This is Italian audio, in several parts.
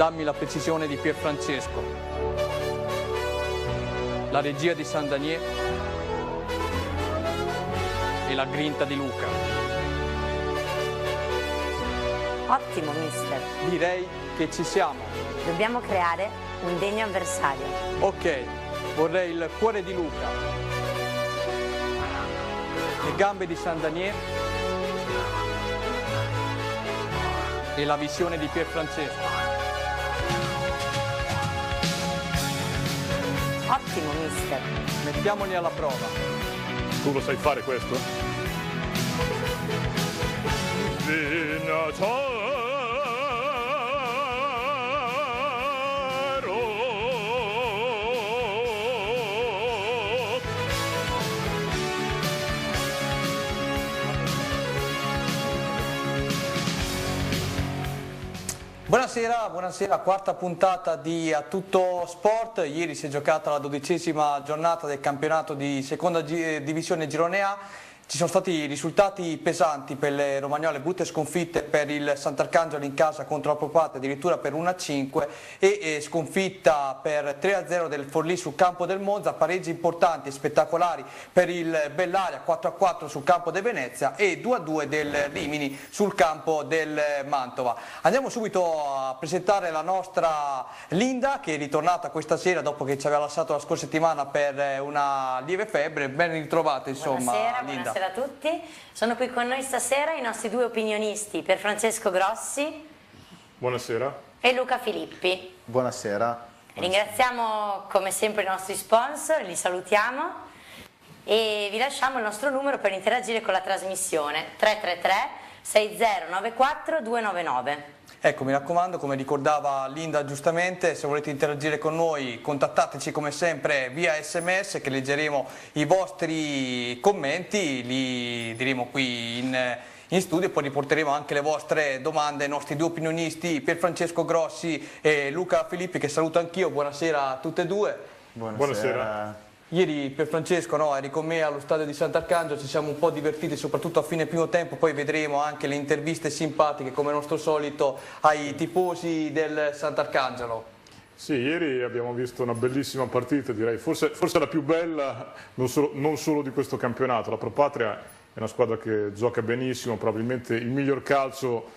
Dammi la precisione di Pierfrancesco, la regia di San Danier e la grinta di Luca. Ottimo, mister. Direi che ci siamo. Dobbiamo creare un degno avversario. Ok, vorrei il cuore di Luca, le gambe di San Danier e la visione di Pierfrancesco. Ottimo, mister. Mettiamoli alla prova. Tu lo sai fare questo? Buonasera, buonasera, quarta puntata di A Tutto Sport. Ieri si è giocata la 12ª giornata del campionato di seconda divisione Girone A. Ci sono stati risultati pesanti per le romagnole, brutte sconfitte per il Sant'Arcangelo in casa contro la Propate, addirittura per 1-5 e sconfitta per 3-0 del Forlì sul campo del Monza, pareggi importanti e spettacolari per il Bellaria, 4-4 sul campo del Venezia e 2-2 del Rimini sul campo del Mantova. Andiamo subito a presentare la nostra Linda, che è ritornata questa sera dopo che ci aveva lasciato la scorsa settimana per una lieve febbre. Ben ritrovata, insomma. Buonasera, Linda. buonasera a tutti. Sono qui con noi stasera i nostri due opinionisti, Pierfrancesco Grossi. Buonasera. E Luca Filippi. Buonasera. Ringraziamo come sempre i nostri sponsor, li salutiamo e vi lasciamo il nostro numero per interagire con la trasmissione 333 6094 299. Ecco, mi raccomando, come ricordava Linda giustamente, se volete interagire con noi contattateci come sempre via SMS, che leggeremo i vostri commenti, li diremo qui in studio e poi riporteremo anche le vostre domande ai nostri due opinionisti Pierfrancesco Grossi e Luca Filippi, che saluto anch'io. Buonasera a tutte e due. Buonasera. Ieri Pierfrancesco, no, eri con me allo stadio di Sant'Arcangelo, ci siamo un po' divertiti soprattutto a fine primo tempo, poi vedremo anche le interviste simpatiche come nostro solito ai tifosi del Sant'Arcangelo. Sì, ieri abbiamo visto una bellissima partita, direi, forse la più bella non solo di questo campionato. La Pro Patria è una squadra che gioca benissimo, probabilmente il miglior calcio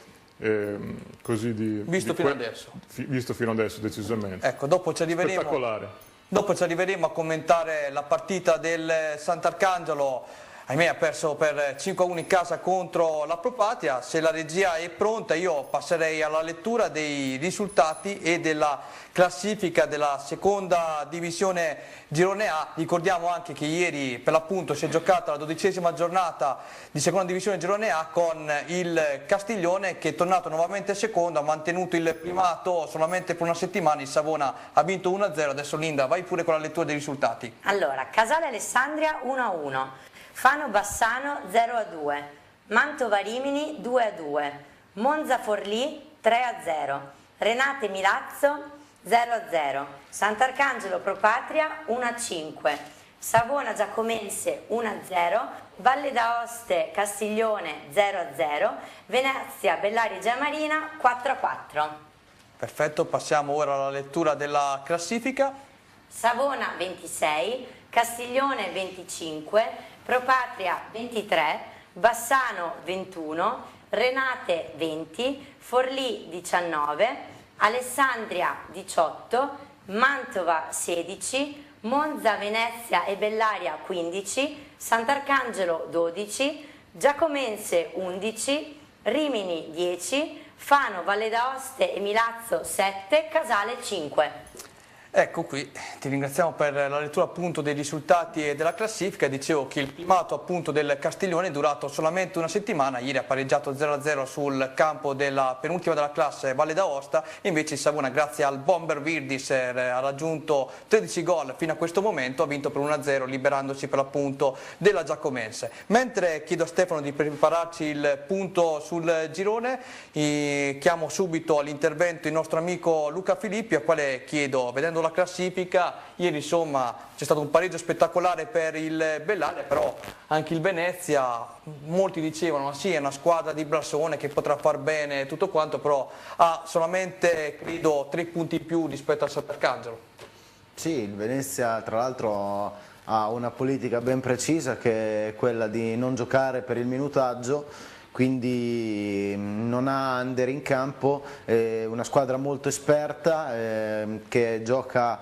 così visto fino adesso. Visto fino adesso, decisamente. Ecco, dopo ci arriveremo. Spettacolare. Dopo ci arriveremo a commentare la partita del Sant'Arcangelo. Ahimè, ha perso per 5-1 in casa contro la Pro Patria. Se la regia è pronta io passerei alla lettura dei risultati e della classifica della seconda divisione Girone A. Ricordiamo anche che ieri per l'appunto si è giocata la 12ª giornata di seconda divisione Girone A con il Castiglione, che è tornato nuovamente secondo, ha mantenuto il primato solamente per una settimana. Il Savona ha vinto 1-0. Adesso Linda, vai pure con la lettura dei risultati. Allora, Casale Alessandria 1-1, Fano Bassano 0-2, Mantova Rimini 2-2, Monza Forlì 3-0, Renate Milazzo 0-0, Sant'Arcangelo Pro Patria 1-5, Savona Giacomense 1-0, Valle d'Aoste Castiglione 0-0, Venezia Bellaria Giamarina 4-4. Perfetto, passiamo ora alla lettura della classifica. Savona 26, Castiglione 25, Pro Patria 23, Bassano 21, Renate 20, Forlì 19, Alessandria 18, Mantova 16, Monza, Venezia e Bellaria 15, Sant'Arcangelo 12, Giacomense 11, Rimini 10, Fano, Valle d'Aoste e Milazzo 7, Casale 5. Ecco qui, ti ringraziamo per la lettura appunto dei risultati e della classifica. Dicevo che il primato appunto del Castiglione è durato solamente una settimana, ieri ha pareggiato 0-0 sul campo della penultima della classe Valle d'Aosta, e invece il Savona, grazie al bomber Virdis, ha raggiunto 13 gol fino a questo momento, ha vinto per 1-0 liberandosi per l'appunto della Giacomense. Mentre chiedo a Stefano di prepararci il punto sul girone, chiamo subito all'intervento il nostro amico Luca Filippi, a quale chiedo, vedendo la classifica. Ieri insomma c'è stato un pareggio spettacolare per il Bellaria, però anche il Venezia, molti dicevano sì, è una squadra di blasone che potrà far bene tutto quanto, però ha solamente credo 3 punti in più rispetto al Sant'Arcangelo. Sì, il Venezia tra l'altro ha una politica ben precisa, che è quella di non giocare per il minutaggio, quindi non ha under in campo, una squadra molto esperta che gioca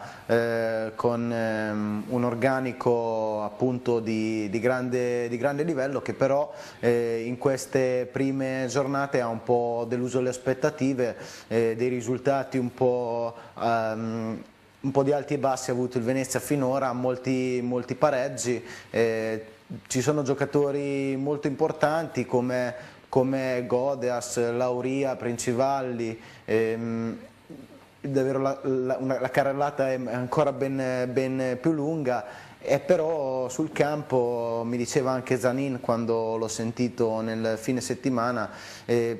con un organico appunto di grande livello, che però in queste prime giornate ha un po' deluso le aspettative, dei risultati un po' di alti e bassi ha avuto il Venezia finora, molti pareggi. Ci sono giocatori molto importanti come Godeas, Lauria, Princivalli, davvero la carrellata è ancora ben più lunga, e però sul campo, mi diceva anche Zanin quando l'ho sentito nel fine settimana,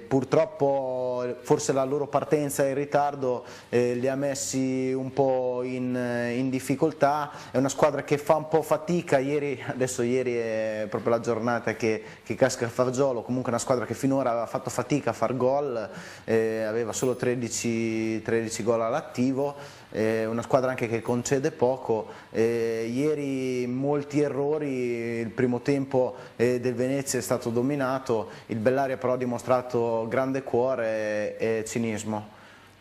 purtroppo forse la loro partenza in ritardo li ha messi un po' in difficoltà. È una squadra che fa un po' fatica, ieri è proprio la giornata che casca il fagiolo, comunque una squadra che finora aveva fatto fatica a far gol, aveva solo 13 gol all'attivo. Una squadra anche che concede poco, ieri molti errori, il primo tempo del Venezia è stato dominato, il Bellaria però ha dimostrato grande cuore e cinismo.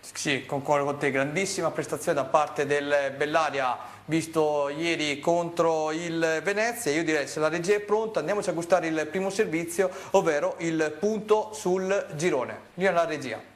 Sì, concordo con te, grandissima prestazione da parte del Bellaria visto ieri contro il Venezia. Io direi, se la regia è pronta, andiamoci a gustare il primo servizio, ovvero il punto sul girone. Lì alla regia.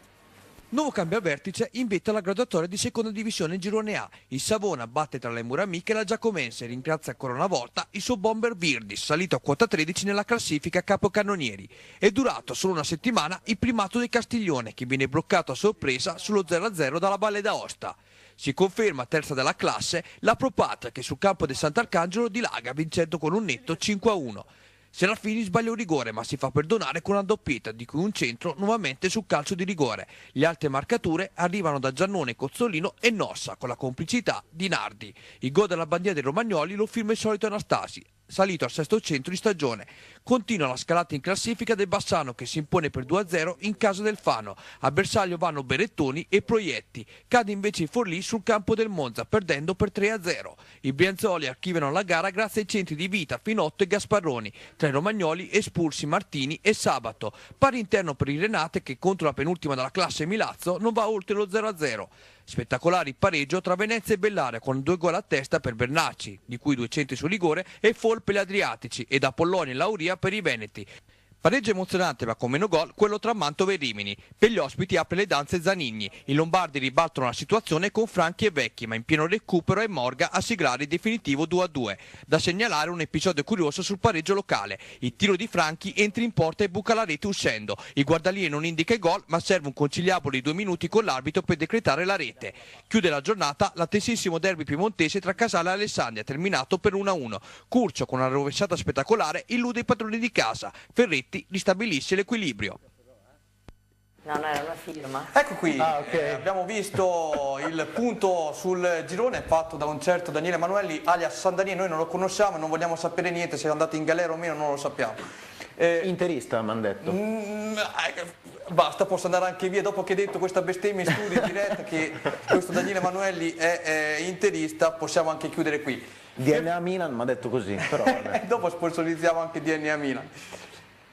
Nuovo cambio a vertice in vetta alla graduatoria di seconda divisione Girone A. Il Savona batte tra le mura amiche la Giacomense e ringrazia ancora una volta il suo bomber Virdis, salito a quota 13 nella classifica capocannonieri. È durato solo una settimana il primato del Castiglione, che viene bloccato a sorpresa sullo 0-0 dalla Valle d'Aosta. Si conferma terza della classe la Propat, che sul campo del Sant'Arcangelo dilaga vincendo con un netto 5-1. Serafini sbaglia un rigore, ma si fa perdonare con una doppietta, di cui un centro nuovamente sul calcio di rigore. Le altre marcature arrivano da Giannone, Cozzolino e Nossa, con la complicità di Nardi. Il gol della bandiera dei Romagnoli lo firma il solito Anastasi, salito al sesto centro di stagione. Continua la scalata in classifica del Bassano, che si impone per 2-0 in casa del Fano. A bersaglio vanno Berettoni e Proietti. Cade invece il Forlì sul campo del Monza, perdendo per 3-0. I Brianzoli archiviano la gara grazie ai centri di Vita, Finotto e Gasparroni. Tra i Romagnoli espulsi Martini e Sabato. Pari interno per il Renate, che contro la penultima della classe Milazzo non va oltre lo 0-0. Spettacolare il pareggio tra Venezia e Bellaria, con 2 gol a testa per Bernacci, di cui 200 su rigore, e Fol per gli Adriatici, e da Pollonia e Lauria per i Veneti. Pareggio emozionante ma con meno gol quello tra Mantova e Rimini. Per gli ospiti apre le danze Zanigni. I lombardi ribaltano la situazione con Franchi e Vecchi, ma in pieno recupero è Morga a siglare il definitivo 2-2. Da segnalare un episodio curioso sul pareggio locale. Il tiro di Franchi entra in porta e buca la rete uscendo. Il guardaliere non indica il gol, ma serve un conciliabolo di 2 minuti con l'arbitro per decretare la rete. Chiude la giornata l'attesissimo derby piemontese tra Casale e Alessandria, terminato per 1-1. Curcio, con una rovesciata spettacolare, illude i padroni di casa. Ferretti ristabilisce l'equilibrio. No, era una firma. Ecco qui, okay. Abbiamo visto il punto sul girone fatto da un certo Daniele Manuelli alias Sandani. Noi non lo conosciamo, non vogliamo sapere niente, se è andato in galera o meno non lo sappiamo. Interista, mi hanno detto. Basta, posso andare anche via dopo che hai detto questa bestemmia in studio in diretta che questo Daniele Manuelli è interista, possiamo anche chiudere qui. DNA Milan mi ha detto così, però Dopo sponsorizziamo anche DNA Milan.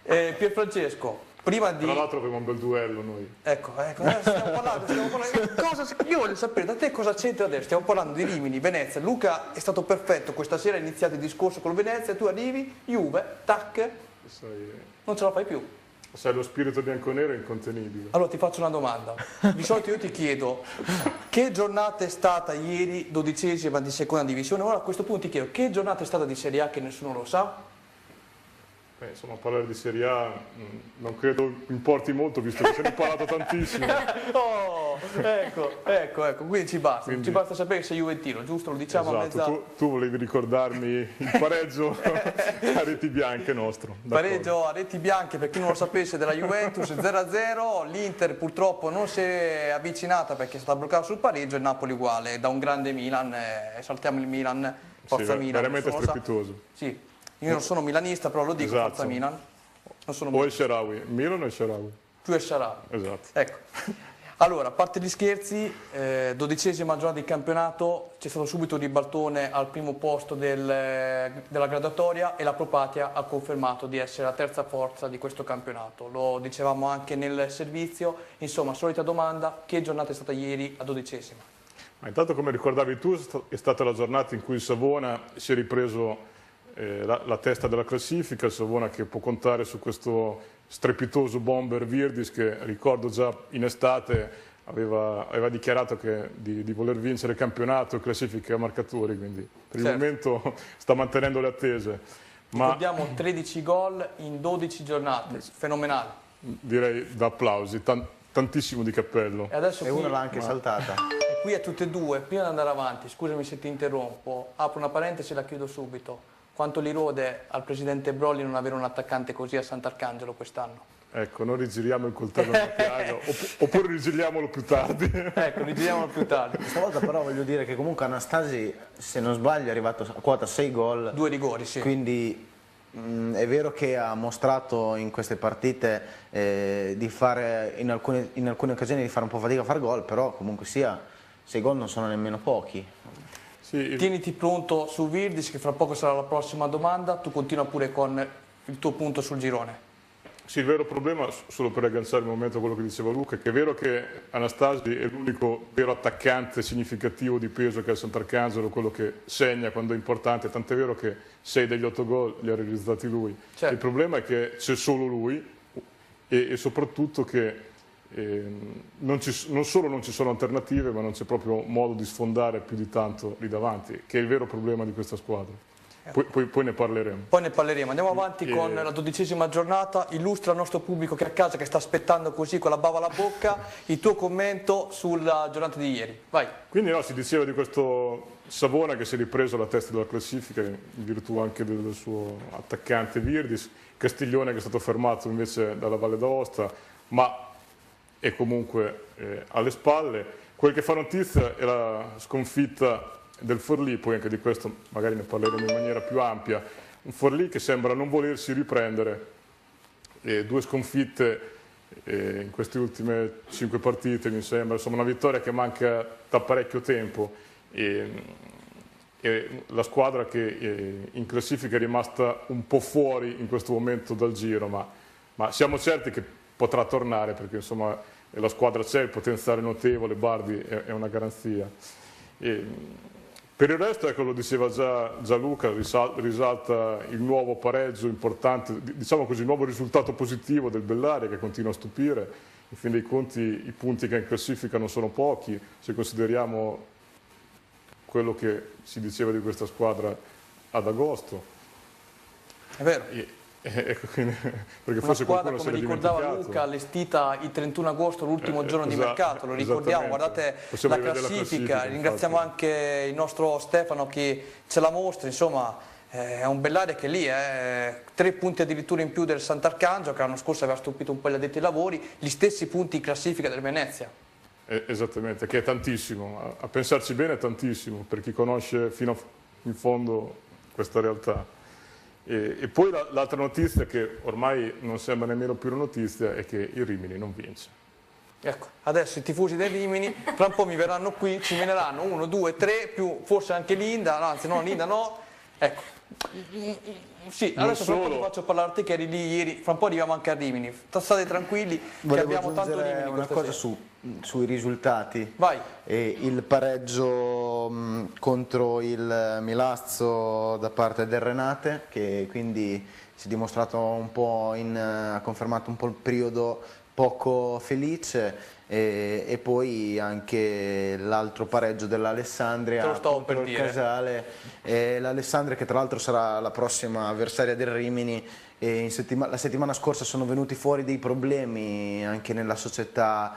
Pierfrancesco, prima di... Tra l'altro abbiamo un bel duello noi. Ecco, stiamo parlando. Io voglio sapere da te cosa c'entra adesso. Stiamo parlando di Rimini, Venezia. Luca è stato perfetto questa sera, ha iniziato il discorso con Venezia, tu arrivi, Juve, tac, non ce la fai più. Sai, lo spirito bianconero è incontenibile. Allora ti faccio una domanda. Di solito io ti chiedo che giornata è stata ieri, 12ª di seconda divisione. Ora a questo punto ti chiedo che giornata è stata di Serie A, che nessuno lo sa. Insomma, parlare di Serie A non credo importi molto, visto che se ne è parlato tantissimo. Oh, ecco, quindi ci basta. Ci basta sapere che sei juventino, giusto? Lo diciamo a Esatto, mezza... tu volevi ricordarmi il pareggio a reti bianche nostro. Pareggio a reti bianche, per chi non lo sapesse, della Juventus 0-0, l'Inter purtroppo non si è avvicinata perché è stata bloccata sul pareggio, e il Napoli uguale, da un grande Milan, saltiamo il Milan, forza Sì, Milan. veramente strepitoso. Sì. Io non sono milanista, però lo dico, Esatto. forza Milan. Non sono O il Shaarawy, Milan o il Shaarawy. più Shaarawy. Esatto. Ecco. Allora, a parte gli scherzi, 12ª giornata di campionato, c'è stato subito un ribaltone al primo posto della graduatoria e la Pro Patria ha confermato di essere la terza forza di questo campionato. Lo dicevamo anche nel servizio. Insomma, solita domanda, che giornata è stata ieri a 12ª? Ma intanto, come ricordavi tu, è stata la giornata in cui il Savona si è ripreso la testa della classifica, il Savona che può contare su questo strepitoso bomber Virdis che, ricordo, già in estate aveva dichiarato di voler vincere il campionato e classifica a marcatori, quindi per il momento sta mantenendo le attese. Ma Ricordiamo 13 gol in 12 giornate, fenomenale. direi da applausi, tantissimo di cappello. E adesso E qui, una l'ha anche saltata. e qui a tutte e due, prima di andare avanti, scusami se ti interrompo, apro una parentesi e la chiudo subito. Quanto gli rode al presidente Brolli non avere un attaccante così a Sant'Arcangelo quest'anno? Ecco, noi rigiriamo il coltello nella piaga, oppure rigiriamolo più tardi. Ecco, rigiriamolo più tardi. Stavolta però voglio dire che comunque Anastasi, se non sbaglio, è arrivato a quota 6 gol. 2 rigori, sì. Quindi è vero che ha mostrato in queste partite di fare in alcune occasioni di fare un po' fatica a fare gol, però comunque sia 6 gol non sono nemmeno pochi. Sì, Tieniti pronto su Virdis, che fra poco sarà la prossima domanda. Tu continua pure con il tuo punto sul girone. sì, il vero problema, solo per agganciare il momento a quello che diceva Luca, è che è vero che Anastasi è l'unico vero attaccante significativo di peso che ha il Sant'Arcangelo, quello che segna quando è importante, tant'è vero che 6 degli 8 gol li ha realizzati lui. Certo. Il problema è che c'è solo lui e soprattutto che non solo non ci sono alternative, ma non c'è proprio modo di sfondare più di tanto lì davanti, che è il vero problema di questa squadra. Poi ne parleremo. Poi ne parleremo. Andiamo avanti con la 12ª giornata. Illustra al nostro pubblico che è a casa, che sta aspettando così con la bava alla bocca, il tuo commento sulla giornata di ieri. Vai. Quindi no, si diceva di questo Savona che si è ripreso alla testa della classifica in virtù anche del suo attaccante Virdis, Castiglione che è stato fermato invece dalla Valle d'Aosta, ma è comunque alle spalle. Quel che fa notizia è la sconfitta del Forlì, poi anche di questo magari ne parleremo in maniera più ampia. Un Forlì che sembra non volersi riprendere, 2 sconfitte in queste ultime 5 partite, mi sembra, insomma una vittoria che manca da parecchio tempo e la squadra che in classifica è rimasta un po' fuori in questo momento dal giro, ma siamo certi che potrà tornare perché insomma la squadra c'è, il potenziale notevole, Bardi è una garanzia. Per il resto, ecco, lo diceva già Luca, risalta il nuovo pareggio importante, diciamo così, il nuovo risultato positivo del Bellaria che continua a stupire. In fin dei conti i punti che in classifica non sono pochi, se consideriamo quello che si diceva di questa squadra ad agosto. È vero. Ecco, quindi, perché Una forse squadra, qualcuno se come l'è ricordava dimenticato. Luca, allestita il 31 agosto, l'ultimo giorno di esatto, mercato, lo ricordiamo, esattamente. guardate Possiamo la rivedere la classifica, classifica, ringraziamo infatti. anche il nostro Stefano che ce la mostra, insomma è un Bellaria che lì 3 punti addirittura in più del Sant'Arcangelo, che l'anno scorso aveva stupito un po' gli addetti ai lavori, gli stessi punti in classifica del Venezia. Esattamente, che è tantissimo, a pensarci bene è tantissimo per chi conosce fino in fondo questa realtà. E poi l'altra notizia che ormai non sembra nemmeno più una notizia è che il Rimini non vince. Ecco, adesso i tifosi del Rimini fra un po' mi verranno qui, ci meneranno 1, 2, 3, più forse anche Linda, no, anzi no, Linda no, ecco. Sì, Non adesso fra un po' solo. ti faccio parlare a te che eri lì ieri, fra un po' arriviamo anche a Rimini, state tranquilli che Volevo abbiamo tanto aggiungere Rimini una questa cosa sera. sui risultati. Vai. Il pareggio contro il Milazzo da parte del Renate, che quindi si è dimostrato un po' ha confermato un po' il periodo poco felice. E poi anche l'altro pareggio dell'Alessandria contro il Casale, l'Alessandria che tra l'altro sarà la prossima avversaria del Rimini. La settimana scorsa sono venuti fuori dei problemi anche nella società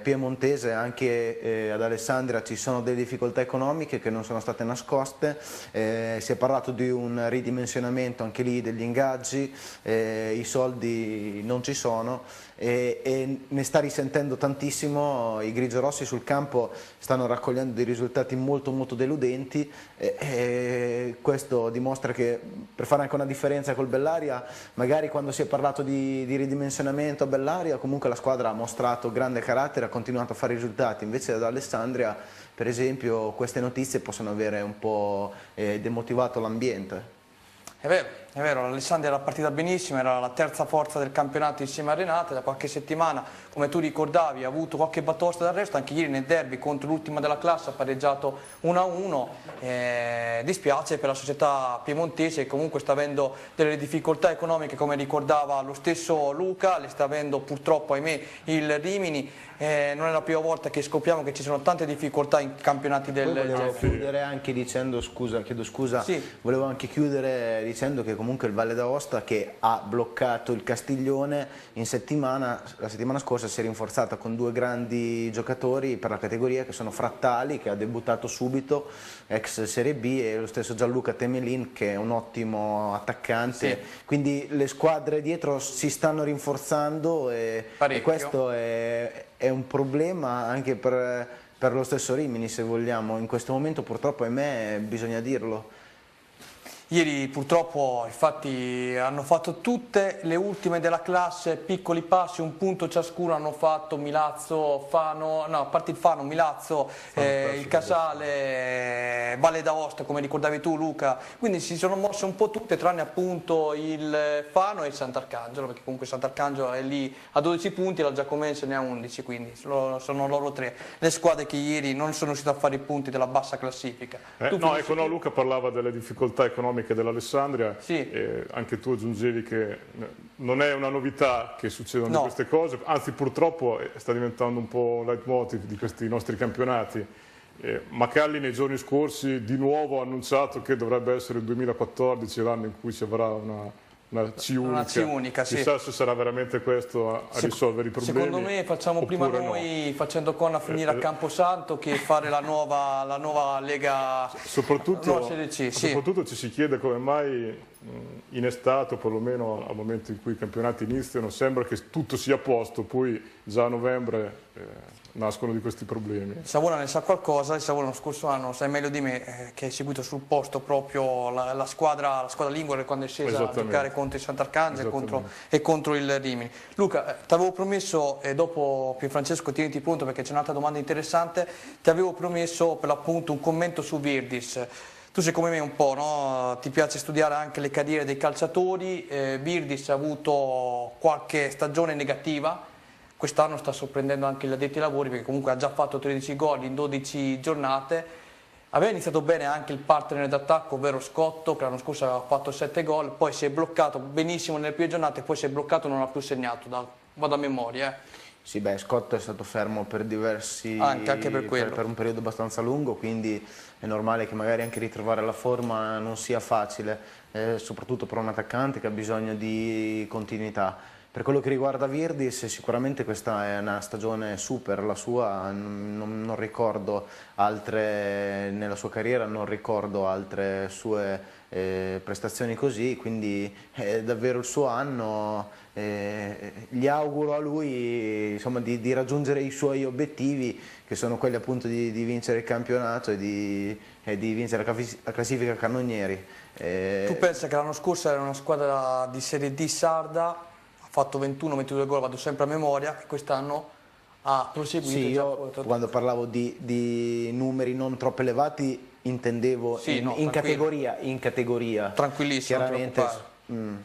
piemontese, anche ad Alessandria ci sono delle difficoltà economiche che non sono state nascoste, si è parlato di un ridimensionamento anche lì degli ingaggi, i soldi non ci sono e ne sta risentendo tantissimo. I grigiorossi sul campo stanno raccogliendo dei risultati molto deludenti e questo dimostra che per fare anche una differenza col Bellaria, magari quando si è parlato di ridimensionamento a Bellaria comunque la squadra ha mostrato grande carattere, ha continuato a fare risultati, invece ad Alessandria per esempio queste notizie possono avere un po' demotivato l'ambiente. È vero, l'Alessandria era partita benissimo, era la terza forza del campionato insieme a Renate, da qualche settimana, come tu ricordavi, ha avuto qualche batosta d'arresto, anche ieri nel derby contro l'ultima della classe ha pareggiato 1-1, dispiace per la società piemontese che comunque sta avendo delle difficoltà economiche come ricordava lo stesso Luca, le sta avendo purtroppo ahimè il Rimini. Non è la prima volta che scopriamo che ci sono tante difficoltà in campionati del genere. Volevo chiudere anche dicendo, chiedo scusa, sì. Volevo anche chiudere dicendo che comunque il Valle d'Aosta che ha bloccato il Castiglione la settimana scorsa si è rinforzata con due grandi giocatori per la categoria che sono Frattali che ha debuttato subito, ex Serie B, e lo stesso Gianluca Temelin che è un ottimo attaccante, sì. Quindi le squadre dietro si stanno rinforzando e questo è un problema anche per lo stesso Rimini, se vogliamo, in questo momento purtroppo ahimè bisogna dirlo. Ieri purtroppo infatti hanno fatto tutte le ultime della classe, piccoli passi, un punto ciascuno hanno fatto Milazzo, Fano, no, a parte il Fano, Milazzo, il Casale, Valle d'Aosta come ricordavi tu Luca, quindi si sono mosse un po' tutte tranne appunto il Fano e il Sant'Arcangelo, perché comunque Sant'Arcangelo è lì a 12 punti e la Giacomense ne ha 11, quindi sono loro tre le squadre che ieri non sono riuscite a fare i punti della bassa classifica. Luca parlava delle difficoltà economiche dell'Alessandria, sì. Anche tu aggiungevi che non è una novità che succedano queste cose, anzi purtroppo sta diventando un po' leitmotiv di questi nostri campionati. Macalli nei giorni scorsi di nuovo ha annunciato che dovrebbe essere il 2014 l'anno in cui ci avrà una C unica, sì. Chissà se sarà veramente questo a risolvere i problemi. Secondo me facciamo prima noi, facendo a finire a Camposanto, che fare la nuova Lega, soprattutto Serie C. Soprattutto ci si chiede come mai in estate, o perlomeno al momento in cui i campionati iniziano, sembra che tutto sia a posto, poi già a novembre nascono di questi problemi. Savona ne sa qualcosa, il Savona lo scorso anno, sai meglio di me, che hai seguito sul posto proprio la squadra Linguore quando è scesa a giocare contro il Sant'Arcangelo e contro il Rimini. Luca, ti avevo promesso, e dopo Pierfrancesco tieniti pronto perché c'è un'altra domanda interessante, ti avevo promesso per l'appunto un commento su Virdis. Tu sei come me un po', no? Ti piace studiare anche le carriere dei calciatori, Virdis ha avuto qualche stagione negativa, quest'anno sta sorprendendo anche gli addetti ai lavori perché comunque ha già fatto 13 gol in 12 giornate, aveva iniziato bene anche il partner d'attacco, ovvero Scotto, che l'anno scorso aveva fatto 7 gol, poi si è bloccato benissimo nelle prime giornate, poi si è bloccato e non ha più segnato, vado a memoria. Sì, Scotto è stato fermo per anche per un periodo abbastanza lungo, quindi è normale che magari anche ritrovare la forma non sia facile, soprattutto per un attaccante che ha bisogno di continuità. Per quello che riguarda Virdis, sicuramente questa è una stagione super, la sua, non ricordo altre, nella sua carriera non ricordo altre sue prestazioni così, quindi è davvero il suo anno. Gli auguro a lui insomma, di raggiungere i suoi obiettivi, che sono quelli appunto di vincere il campionato e di vincere la classifica cannonieri. Tu pensi che l'anno scorso era una squadra di Serie D sarda, ha fatto 21-22 gol, vado sempre a memoria, e quest'anno ha proseguito. Sì, io quando parlavo di numeri non troppo elevati intendevo in categoria. Tranquillissimo. Chiaramente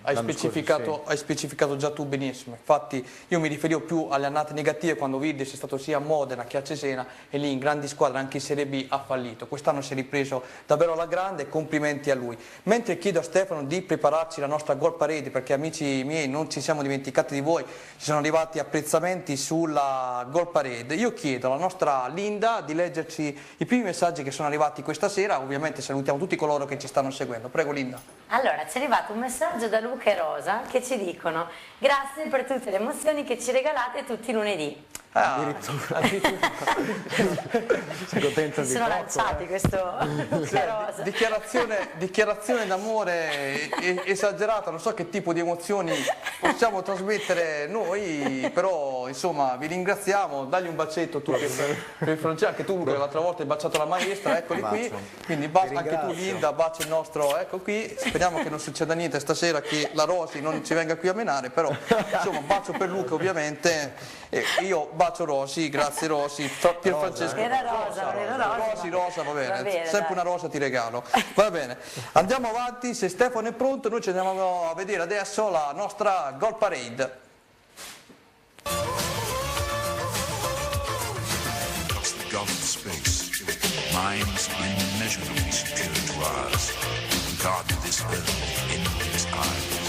Hai specificato già tu benissimo, infatti io mi riferivo più alle annate negative quando Virdis è stato sia a Modena che a Cesena e lì in grandi squadre anche in Serie B ha fallito, quest'anno si è ripreso davvero alla grande, complimenti a lui. Mentre chiedo a Stefano di prepararci la nostra Goal Parade, perché amici miei non ci siamo dimenticati di voi, ci sono arrivati apprezzamenti sulla Goal Parade, io chiedo alla nostra Linda di leggerci i primi messaggi che sono arrivati questa sera, ovviamente salutiamo tutti coloro che ci stanno seguendo, prego Linda. Allora, ci è arrivato un messaggio da Luca e Rosa che ci dicono: grazie per tutte le emozioni che ci regalate tutti i lunedì. Addirittura. Sei contenta Si di sono poco, lanciati questo Luca e Rosa. Dichiarazione d'amore esagerata, non so che tipo di emozioni possiamo trasmettere noi, però insomma vi ringraziamo, dagli un bacetto tu per Francesco, anche tu Luca l'altra volta hai baciato la maestra, eccoli qui, quindi anche tu Linda, bacia il nostro, ecco qui, speriamo che non succeda niente stasera, che la Rosi non ci venga qui a menare, però insomma bacio per Luca ovviamente, e io bacio Rosi, grazie Rosi, Pier Francesco. Era Rosa, non era Rosa. Rosa, va bene, sempre dai. una rosa ti regalo. Va bene, andiamo avanti, se Stefano è pronto noi ci andiamo a vedere adesso la nostra Goal Parade. Across the gulf of space, minds immeasurably superior to ours regard this earth with envious eyes.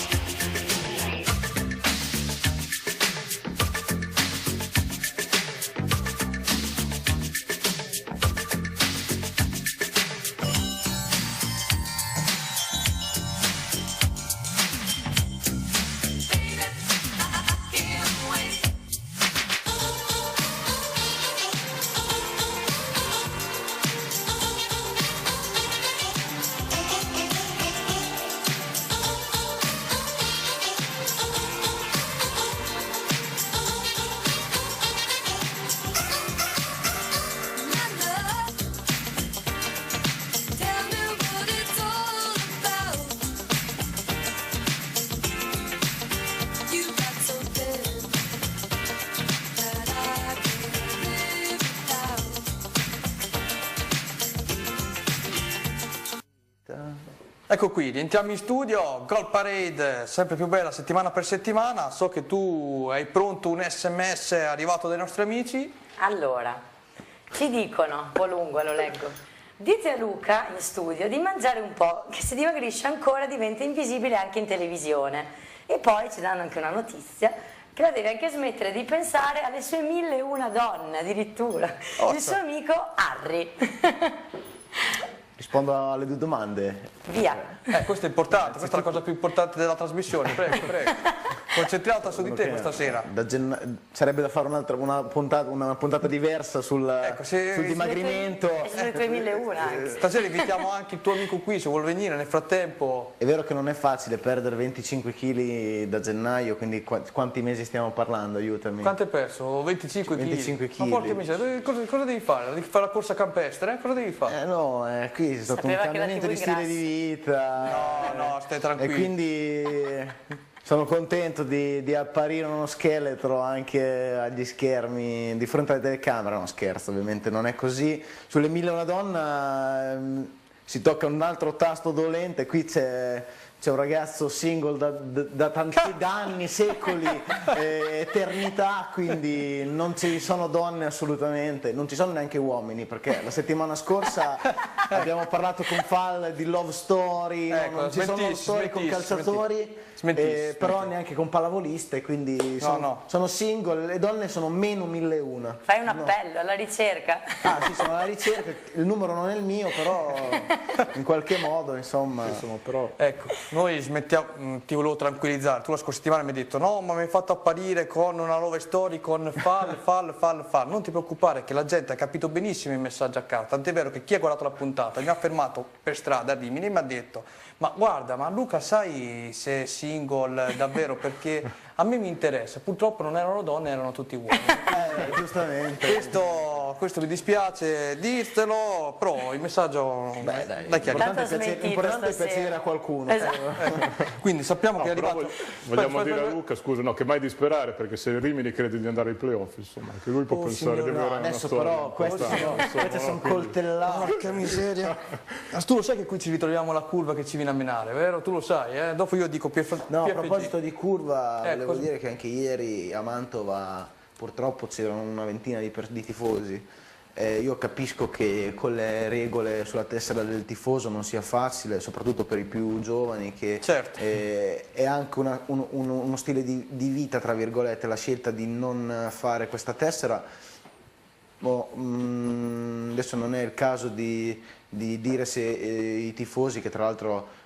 Ecco qui, rientriamo in studio, Goal Parade sempre più bella settimana per settimana, so che tu hai pronto un SMS arrivato dai nostri amici. Allora, ci dicono, un po' lungo lo leggo: dite a Luca in studio di mangiare un po', che se dimagrisce ancora diventa invisibile anche in televisione. E poi ci danno anche una notizia, che la deve anche smettere di pensare alle sue 1001 donne addirittura. Il suo amico Harry. Rispondo alle due domande. Via. Questo è importante, questa è la cosa più importante della trasmissione, prego, prego. Concentrata su di te questa sera. Sarebbe da fare una puntata diversa sul dimagrimento. E sulle tue 1001 anche. Stasera invitiamo anche il tuo amico qui, se vuol venire nel frattempo. È vero che non è facile perdere 25 kg da gennaio, quindi quanti mesi stiamo parlando? Aiutami. Quanto hai perso? 25 kg? 25 kg. Ma porca miseria, cosa devi fare? Devi fare la corsa campestre? Cosa devi fare? No, qui è stato un cambiamento di stile di vita. No, stai tranquillo. E quindi sono contento di apparire uno scheletro anche agli schermi, di fronte alle telecamere. No, scherzo, ovviamente non è così. Sulle 1001 donna si tocca un altro tasto dolente, qui c'è un ragazzo single da tanti anni, secoli, eternità, quindi non ci sono donne assolutamente, non ci sono neanche uomini, perché la settimana scorsa abbiamo parlato con Fall di love story, non ci sono love story con calciatori, però neanche con pallavoliste, quindi sono single, le donne sono meno 1001. Fai un appello alla ricerca. Ah sì, sono alla ricerca, il numero non è il mio, però in qualche modo insomma però... Ecco. Noi smettiamo, ti volevo tranquillizzare, tu la scorsa settimana mi hai detto no ma mi hai fatto apparire con una love story con fall, non ti preoccupare che la gente ha capito benissimo il messaggio a casa, tant'è vero che chi ha guardato la puntata mi ha fermato per strada a Rimini e mi ha detto ma guarda, ma Luca sai se è single davvero, perché a me mi interessa, purtroppo non erano donne, erano tutti uomini. Giustamente. questo mi dispiace dirtelo, però il messaggio dai chiaro. L'importante è piacere a qualcuno. Quindi sappiamo che è Però arrivato... vogliamo dire a Luca, scusa, no, che mai disperare, perché se il Rimini crede di andare ai playoff, insomma, anche lui può pensare di avere una Adesso storia però queste sono coltellate. Porca miseria. Tu lo sai che qui ci ritroviamo la curva che ci viene a menare, vero? Tu lo sai, eh? Dopo io dico No, a proposito di curva, volevo cosa- dire che anche ieri a Mantova purtroppo c'erano una ventina di tifosi. Io capisco che con le regole sulla tessera del tifoso non sia facile, soprattutto per i più giovani, che Certo. è anche uno stile di vita, tra virgolette, la scelta di non fare questa tessera. Adesso non è il caso di dire se i tifosi, che tra l'altro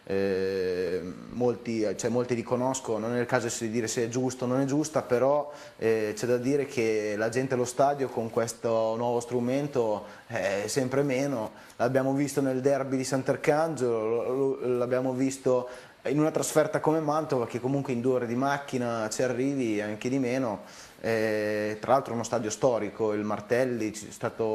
molti li conosco, non è il caso di dire se è giusto o non è giusta, però c'è da dire che la gente allo stadio con questo nuovo strumento è sempre meno. L'abbiamo visto nel derby di Sant'Arcangelo, l'abbiamo visto in una trasferta come Mantova, che comunque in 2 ore di macchina ci arrivi, anche di meno. Tra l'altro uno stadio storico, il Martelli, c'è stato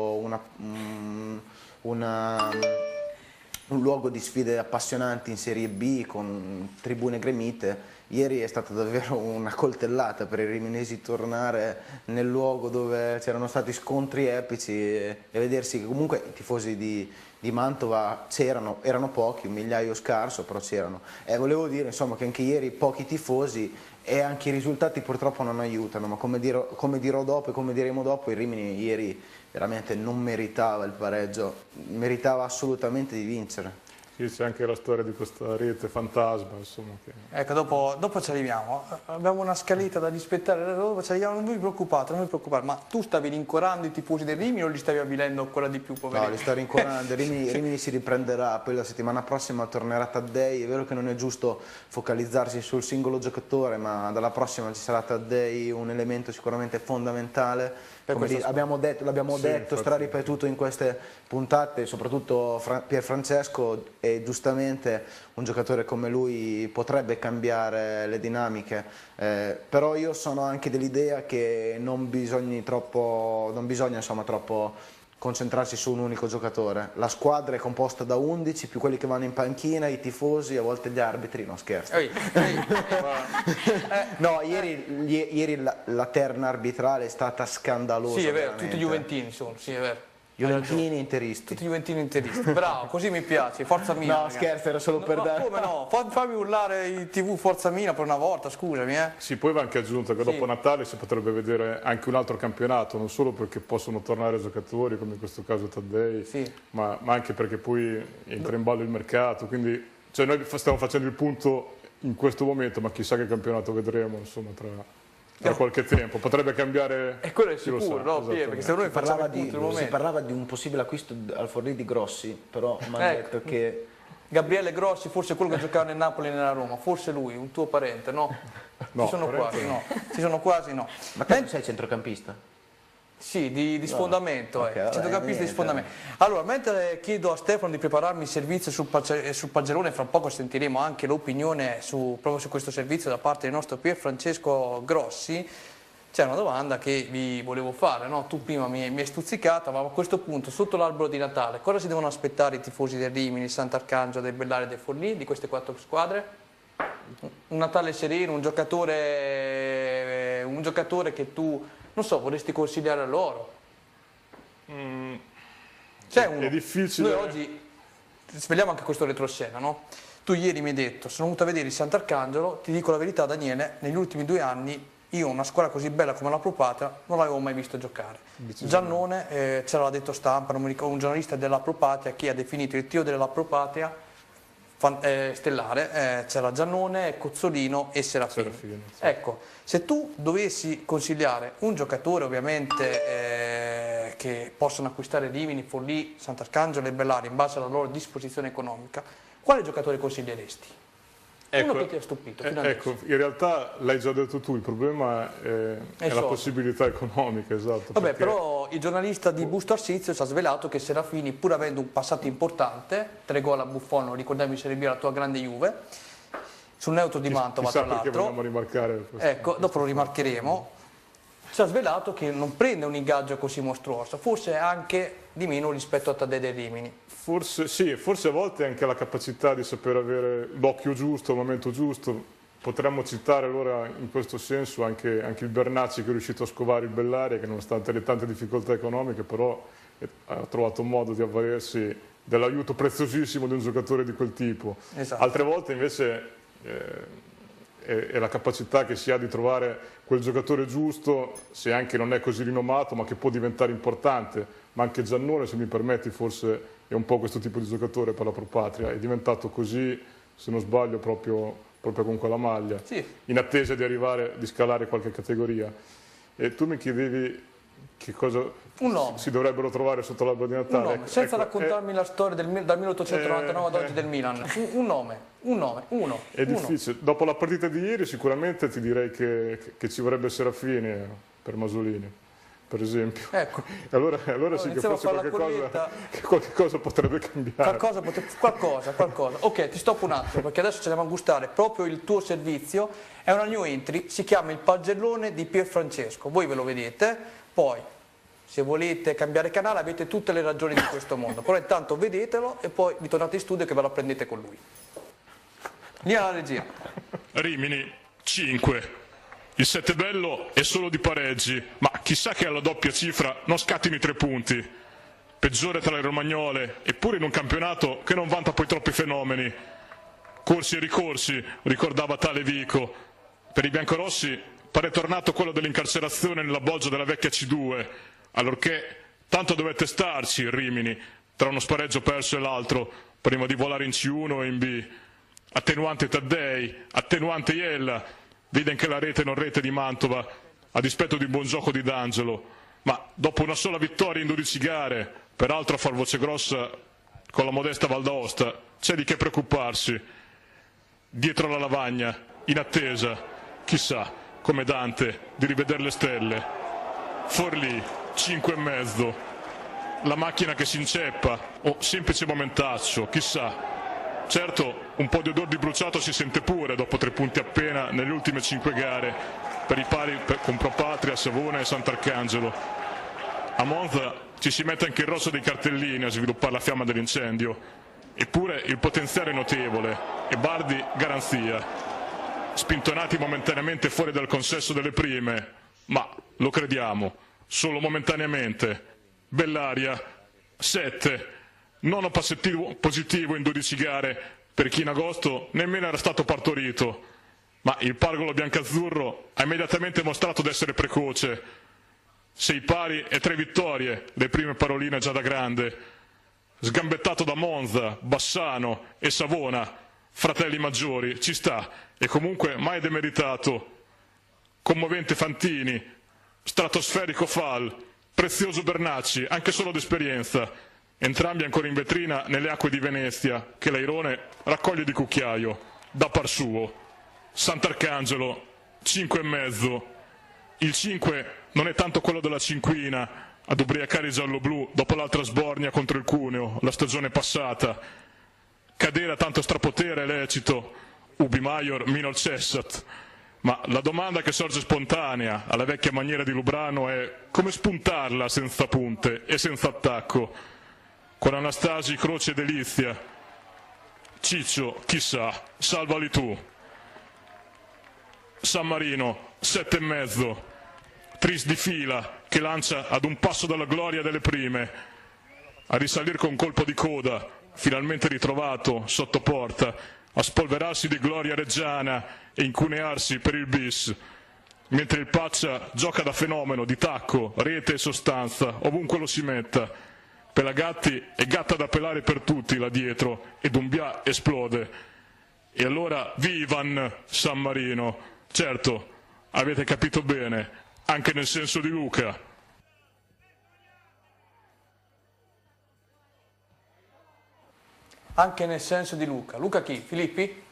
un luogo di sfide appassionanti in Serie B con tribune gremite. Ieri è stata davvero una coltellata per i riminesi tornare nel luogo dove c'erano stati scontri epici e vedersi che comunque i tifosi di Mantova c'erano, erano pochi, 1 migliaio scarso, però c'erano. Volevo dire insomma che anche ieri pochi tifosi e anche i risultati purtroppo non aiutano, ma come dirò dopo e come diremo dopo, il Rimini ieri veramente non meritava il pareggio, meritava assolutamente di vincere. Sì, c'è anche la storia di questa rete fantasma, insomma. Ecco, dopo ci arriviamo. Abbiamo una scaletta da rispettare, dopo ci arriviamo. Non vi preoccupate, ma tu stavi rincuorando i tifosi del Rimini o li stavi avvilendo ancora di più, poverini? No, li sto rincuorando, Rimini si riprenderà, poi la settimana prossima tornerà Taddei. È vero che non è giusto focalizzarsi sul singolo giocatore, ma dalla prossima ci sarà Taddei, un elemento sicuramente fondamentale. L'abbiamo detto, straripetuto in queste puntate, soprattutto Pier Francesco, e giustamente un giocatore come lui potrebbe cambiare le dinamiche, però io sono anche dell'idea che non bisogna troppo concentrarsi su un unico giocatore. La squadra è composta da 11 più quelli che vanno in panchina, i tifosi, a volte gli arbitri, no scherzo. No, ieri la terna arbitrale è stata scandalosa. Sì, è vero, veramente. tutti juventini sono, sì, è vero. Juventini interisti. Tutti juventini interisti, bravo, così mi piace, Forza Milan. No, scherzo, era solo per dare... Come no? Fammi urlare in TV Forza Milan per una volta, scusami. Sì, poi va anche aggiunto che dopo Natale si potrebbe vedere anche un altro campionato, non solo perché possono tornare giocatori, come in questo caso Taddei, ma anche perché poi entra in ballo il mercato, quindi noi stiamo facendo il punto in questo momento, ma chissà che campionato vedremo, insomma, tra qualche tempo. Potrebbe cambiare... E quello è sicuro, no, Pier? Perché se noi facciamo il punto del momento... Si parlava di un possibile acquisto al Forlì di Grossi, però mi hanno detto che... Gabriele Grossi, forse quello che giocava nel Napoli e nella Roma, forse lui, un tuo parente, no? No, ci sono quasi, no. Ci sono quasi, no. Ma te non sei centrocampista? Sì, di sfondamento, centrocampista di sfondamento. niente. Allora, mentre chiedo a Stefano di prepararmi il servizio sul Paggerone, fra poco sentiremo anche l'opinione proprio su questo servizio da parte del nostro Pier Francesco Grossi, c'è una domanda che vi volevo fare, no? Tu prima mi hai stuzzicata, ma a questo punto, sotto l'albero di Natale, cosa si devono aspettare i tifosi del Rimini, Sant'Arcangelo, del Bellaria e del Forlì, di queste 4 squadre? Un Natale sereno, un giocatore che tu... non so, vorresti consigliare a loro? C'è uno. È difficile. Noi oggi svegliamo anche questo retroscena, no? Tu ieri mi hai detto, sono venuto a vedere il Sant'Arcangelo, ti dico la verità Daniele, negli ultimi 2 anni io una squadra così bella come la Pro Patria non l'avevo mai visto giocare. Giannone, c'era detto stampa, non mi ricordo, un giornalista della Pro Patria che ha definito il trio della Pro Patria stellare, c'era Giannone, Cozzolino e Serafini. Sì. Ecco, se tu dovessi consigliare un giocatore ovviamente che possono acquistare Rimini, Forlì, Sant'Arcangelo e Bellaria in base alla loro disposizione economica, quale giocatore consiglieresti? Uno che ti ha stupito. Ecco, in realtà l'hai già detto tu, il problema è la possibilità economica, esatto. Vabbè, però il giornalista di Busto Arsizio ci ha svelato che Serafini, pur avendo un passato importante, 3 gol a Buffon, ricordiamo in Serie B la tua grande Juve, sul neutro di Mantova tra l'altro. Vogliamo rimarcare questo. Ecco, dopo lo rimarcheremo. ci ha svelato che non prende un ingaggio così mostruoso, forse anche di meno rispetto a Taddei Del Rimini. Forse sì, forse a volte anche la capacità di saper avere l'occhio giusto, il momento giusto. Potremmo citare allora in questo senso anche il Bernacci, che è riuscito a scovare il Bellaria, che nonostante le tante difficoltà economiche però ha trovato modo di avvalersi dell'aiuto preziosissimo di un giocatore di quel tipo. Esatto. Altre volte invece è la capacità che si ha di trovare quel giocatore giusto, se anche non è così rinomato, ma che può diventare importante. Ma anche Giannone, se mi permetti, forse è un po' questo tipo di giocatore per la Pro Patria, è diventato così, se non sbaglio, proprio con quella maglia, sì, in attesa di arrivare, di scalare qualche categoria. E tu mi chiedevi che cosa si dovrebbero trovare sotto l'albero di Natale. Un nome, senza raccontarmi la storia dal 1899 ad oggi del Milan. Un nome. È difficile. Dopo la partita di ieri sicuramente ti direi che ci vorrebbe Serafini per Masolini, per esempio. Ecco. Allora sì che forse qualche cosa potrebbe cambiare. Qualcosa. Ok, ti stoppo un attimo perché adesso ci andiamo a gustare proprio il tuo servizio. È una new entry, si chiama il pagellone di Pier Francesco. Voi ve lo vedete, poi se volete cambiare canale avete tutte le ragioni di questo mondo. Però intanto vedetelo e poi ritornate in studio che ve la prendete con lui. Lì alla regia. Rimini 5. Il 7 bello è solo di pareggi, ma chissà che alla doppia cifra non scattino i 3 punti. Peggiore tra le romagnole, eppure in un campionato che non vanta poi troppi fenomeni. Corsi e ricorsi, ricordava tale Vico. Per i biancorossi pare tornato quello dell'incarcerazione nella bolgia della vecchia C2, allorché tanto dovette starci il Rimini, tra uno spareggio perso e l'altro, prima di volare in C1 e in B. Attenuante Taddei, attenuante Iella, vede anche la rete non rete di Mantova, a dispetto di un buon gioco di D'Angelo, ma dopo una sola vittoria in 12 gare, peraltro a far voce grossa con la modesta Val d'Aosta, c'è di che preoccuparsi. Dietro la lavagna, in attesa, chissà, come Dante, di rivedere le stelle. Forlì, 5,5, la macchina che si inceppa, o semplice momentaccio, chissà. Certo, un po' di odor di bruciato si sente pure dopo 3 punti appena nelle ultime 5 gare, per i pari con Pro Patria, Savona e Sant'Arcangelo. A Monza ci si mette anche il rosso dei cartellini a sviluppare la fiamma dell'incendio. Eppure il potenziale è notevole e Bardi garanzia. Spintonati momentaneamente fuori dal consesso delle prime, ma lo crediamo, solo momentaneamente. Bellaria, 7, nono positivo in 12 gare per chi in agosto nemmeno era stato partorito, ma il pargolo biancazzurro ha immediatamente mostrato di essere precoce. 6 pari e 3 vittorie, le prime paroline già da grande. Sgambettato da Monza, Bassano e Savona, fratelli maggiori, ci sta, e comunque mai demeritato. Commovente Fantini, stratosferico Fall, prezioso Bernacci, anche solo d'esperienza, entrambi ancora in vetrina nelle acque di Venezia, che l'Airone raccoglie di cucchiaio, da par suo. Sant'Arcangelo, 5,5. Il 5 non è tanto quello della cinquina, ad ubriacare i giallo-blu dopo l'altra sbornia contro il Cuneo la stagione passata. Cadere a tanto strapotere è lecito, ubi maior minor cessat, ma la domanda che sorge spontanea alla vecchia maniera di Lubrano è come spuntarla senza punte e senza attacco, con Anastasi, Croce e Delizia. Ciccio, chissà, salvali tu. San Marino, 7,5, Tris di fila che lancia ad un passo dalla gloria delle prime, a risalire con colpo di coda, finalmente ritrovato sotto porta, a spolverarsi di gloria reggiana e incunearsi per il bis, mentre il Paccia gioca da fenomeno di tacco, rete e sostanza, ovunque lo si metta. Pelagatti è gatta da pelare per tutti là dietro e Dumbia esplode. E allora vivan San Marino, certo, avete capito bene, anche nel senso di Luca. Anche nel senso di Luca. Luca chi? Filippi?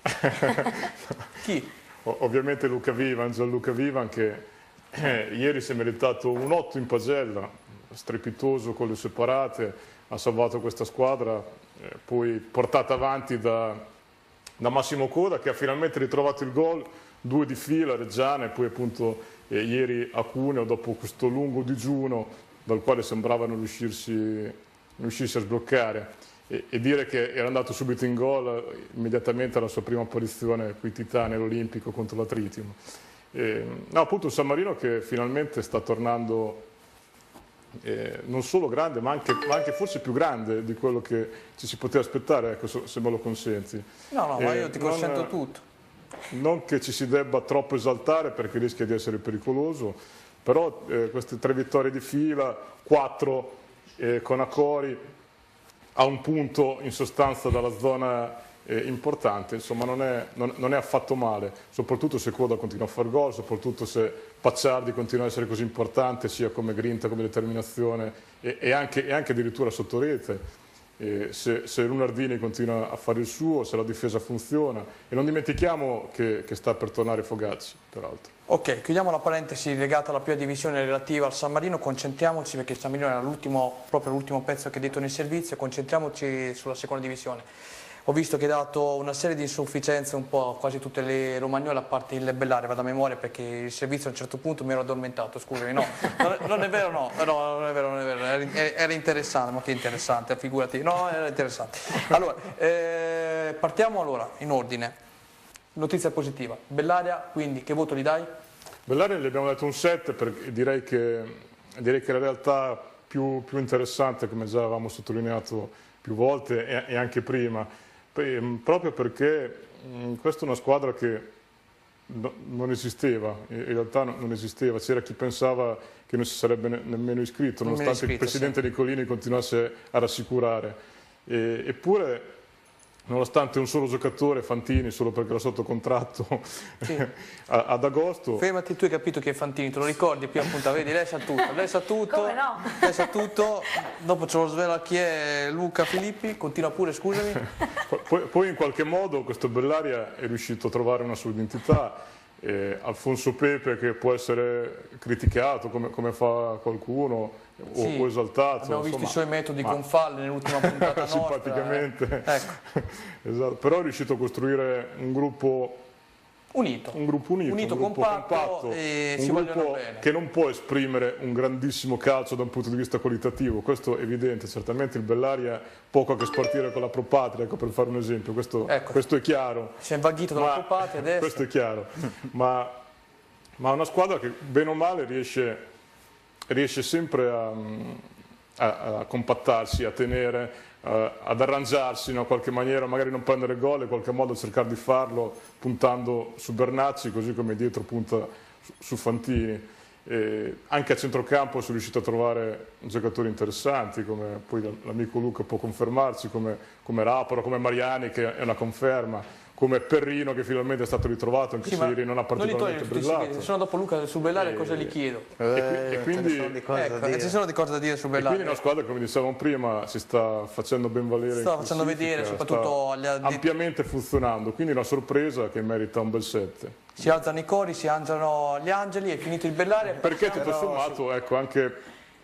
Chi? Ovviamente Luca Vivan, Gianluca Vivan, che ieri si è meritato un 8 in pagella, strepitoso con le separate, ha salvato questa squadra, poi portata avanti da Massimo Coda, che ha finalmente ritrovato il gol 2 di fila, Reggiana, e poi appunto ieri a Cuneo, dopo questo lungo digiuno dal quale sembrava non riuscirsi a sbloccare. E dire che era andato subito in gol immediatamente alla sua prima apparizione qui Titane all'Olimpico contro la Tritium. No, appunto un San Marino che finalmente sta tornando non solo grande ma anche forse più grande di quello che ci si poteva aspettare, ecco, se me lo consenti. No, ma io ti consento tutto. Non che ci si debba troppo esaltare perché rischia di essere pericoloso, però queste 3 vittorie di fila, 4 con Acori, a un punto in sostanza dalla zona importante, insomma non è affatto male, soprattutto se Coda continua a far gol, soprattutto se Pacciardi continua a essere così importante sia come grinta, come determinazione e anche addirittura sotto rete. Se Lunardini continua a fare il suo, se la difesa funziona, e non dimentichiamo che sta per tornare Fogazzi, peraltro. Ok, chiudiamo la parentesi legata alla prima divisione relativa al San Marino, concentriamoci, perché il San Marino era proprio l'ultimo pezzo che hai detto nel servizio, concentriamoci sulla seconda divisione. Ho visto che hai dato una serie di insufficienze un po' a quasi tutte le romagnole, a parte il Bellare, vado a memoria perché il servizio a un certo punto mi ero addormentato, scusami, no, non è vero, non è vero, era interessante, ma che interessante, figurati, no, era interessante. Allora, partiamo allora in ordine. Notizia positiva, Bellaria, quindi che voto gli dai? Bellaria gli abbiamo dato un 7 perché direi che la realtà più interessante, come già avevamo sottolineato più volte e anche prima, proprio perché questa è una squadra che non esisteva, in realtà non esisteva, c'era chi pensava che non si sarebbe nemmeno iscritto, nonostante il presidente Nicolini continuasse a rassicurare. Eppure, nonostante un solo giocatore, Fantini, solo perché era sotto contratto ad agosto. Fermati, tu hai capito chi è Fantini, te lo ricordi più appunto, vedi, lei sa tutto, Come no? lei sa tutto, dopo ce lo svela chi è Luca Filippi, continua pure, scusami. Poi in qualche modo questo Bellaria è riuscito a trovare una sua identità. Alfonso Pepe, che può essere criticato come fa qualcuno o esaltato, abbiamo visto i suoi metodi con falle nell'ultima puntata simpaticamente ecco. Esatto. Però è riuscito a costruire un gruppo unito, compatto e un si gruppo bene. Che non può esprimere un grandissimo calcio da un punto di vista qualitativo, questo è evidente. Certamente il Bellaria poco a che spartire con la Pro Patria, ecco, per fare un esempio, questo è chiaro. Si è invaghito dalla Pro Patria adesso. Questo è chiaro, ma una squadra che bene o male riesce sempre a compattarsi, a tenere, ad arrangiarsi in una qualche maniera, magari non prendere gol, in qualche modo cercare di farlo puntando su Bernacci, così come dietro punta su Fantini. Anche a centrocampo sono riuscito a trovare giocatori interessanti, come poi l'amico Luca può confermarci, come Raporo, come Mariani, che è una conferma, come Perrino, che finalmente è stato ritrovato, anche se ieri non ha particolarmente brillato. Se no dopo Luca su Bellaria cosa gli chiedo? E quindi ci sono di cose da dire su Bellaria. E quindi una squadra, come dicevamo prima, si sta facendo ben valere, sta facendo vedere, soprattutto ampiamente funzionando, quindi una sorpresa che merita un bel 7. Si alzano i cori, si alzano gli angeli, è finito il Bellaria. Perché tutto sommato, ecco, anche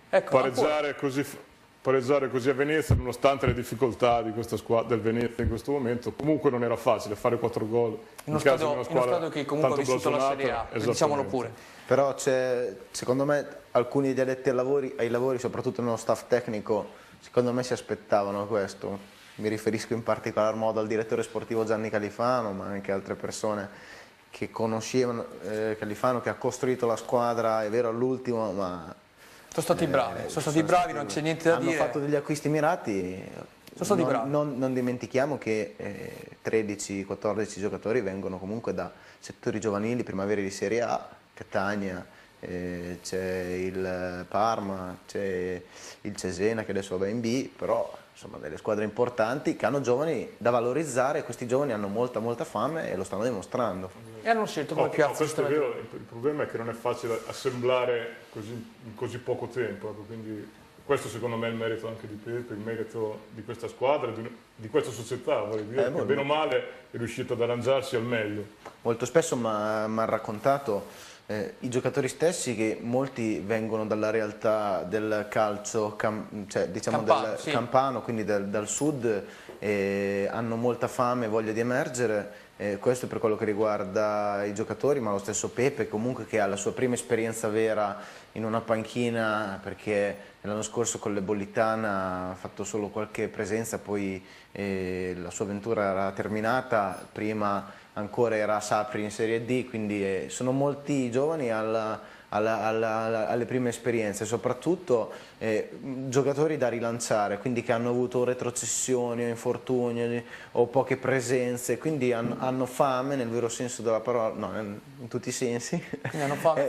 pareggiare così a Venezia, nonostante le difficoltà di questa squadra del Venezia in questo momento, comunque non era facile fare 4 gol in uno stadio che comunque ha vissuto la Serie A, diciamolo pure. Però c'è, secondo me, alcuni degli addetti ai lavori, soprattutto nello staff tecnico, secondo me si aspettavano questo. Mi riferisco in particolar modo al direttore sportivo Gianni Califano, ma anche altre persone che conoscevano Califano, che ha costruito la squadra, è vero all'ultimo, ma sono stati bravi, non c'è niente da dire. Hanno fatto degli acquisti mirati. Sono stati bravi. Non dimentichiamo che 13-14 giocatori vengono comunque da settori giovanili, primavere di Serie A, Catania, c'è il Parma, c'è il Cesena che adesso va in B, però insomma delle squadre importanti che hanno giovani da valorizzare, e questi giovani hanno molta fame e lo stanno dimostrando. E hanno scelto come piazza. Questo è vero, il problema è che non è facile assemblare in così poco tempo, quindi questo secondo me è il merito anche di Pepe, il merito di questa squadra, di questa società, vorrei dire, che bene o male è riuscita ad arrangiarsi al meglio. Molto spesso mi ha raccontato i giocatori stessi che molti vengono dalla realtà del calcio campano, quindi dal sud, hanno molta fame e voglia di emergere. Questo per quello che riguarda i giocatori, ma lo stesso Pepe comunque, che ha la sua prima esperienza vera in una panchina, perché l'anno scorso con l'Ebolitana ha fatto solo qualche presenza, poi la sua avventura era terminata, prima ancora era a Sapri in Serie D, quindi sono molti giovani alle prime esperienze, soprattutto giocatori da rilanciare, quindi che hanno avuto retrocessioni o infortuni o poche presenze, quindi hanno fame nel vero senso della parola, no, in tutti i sensi. Quindi hanno fame.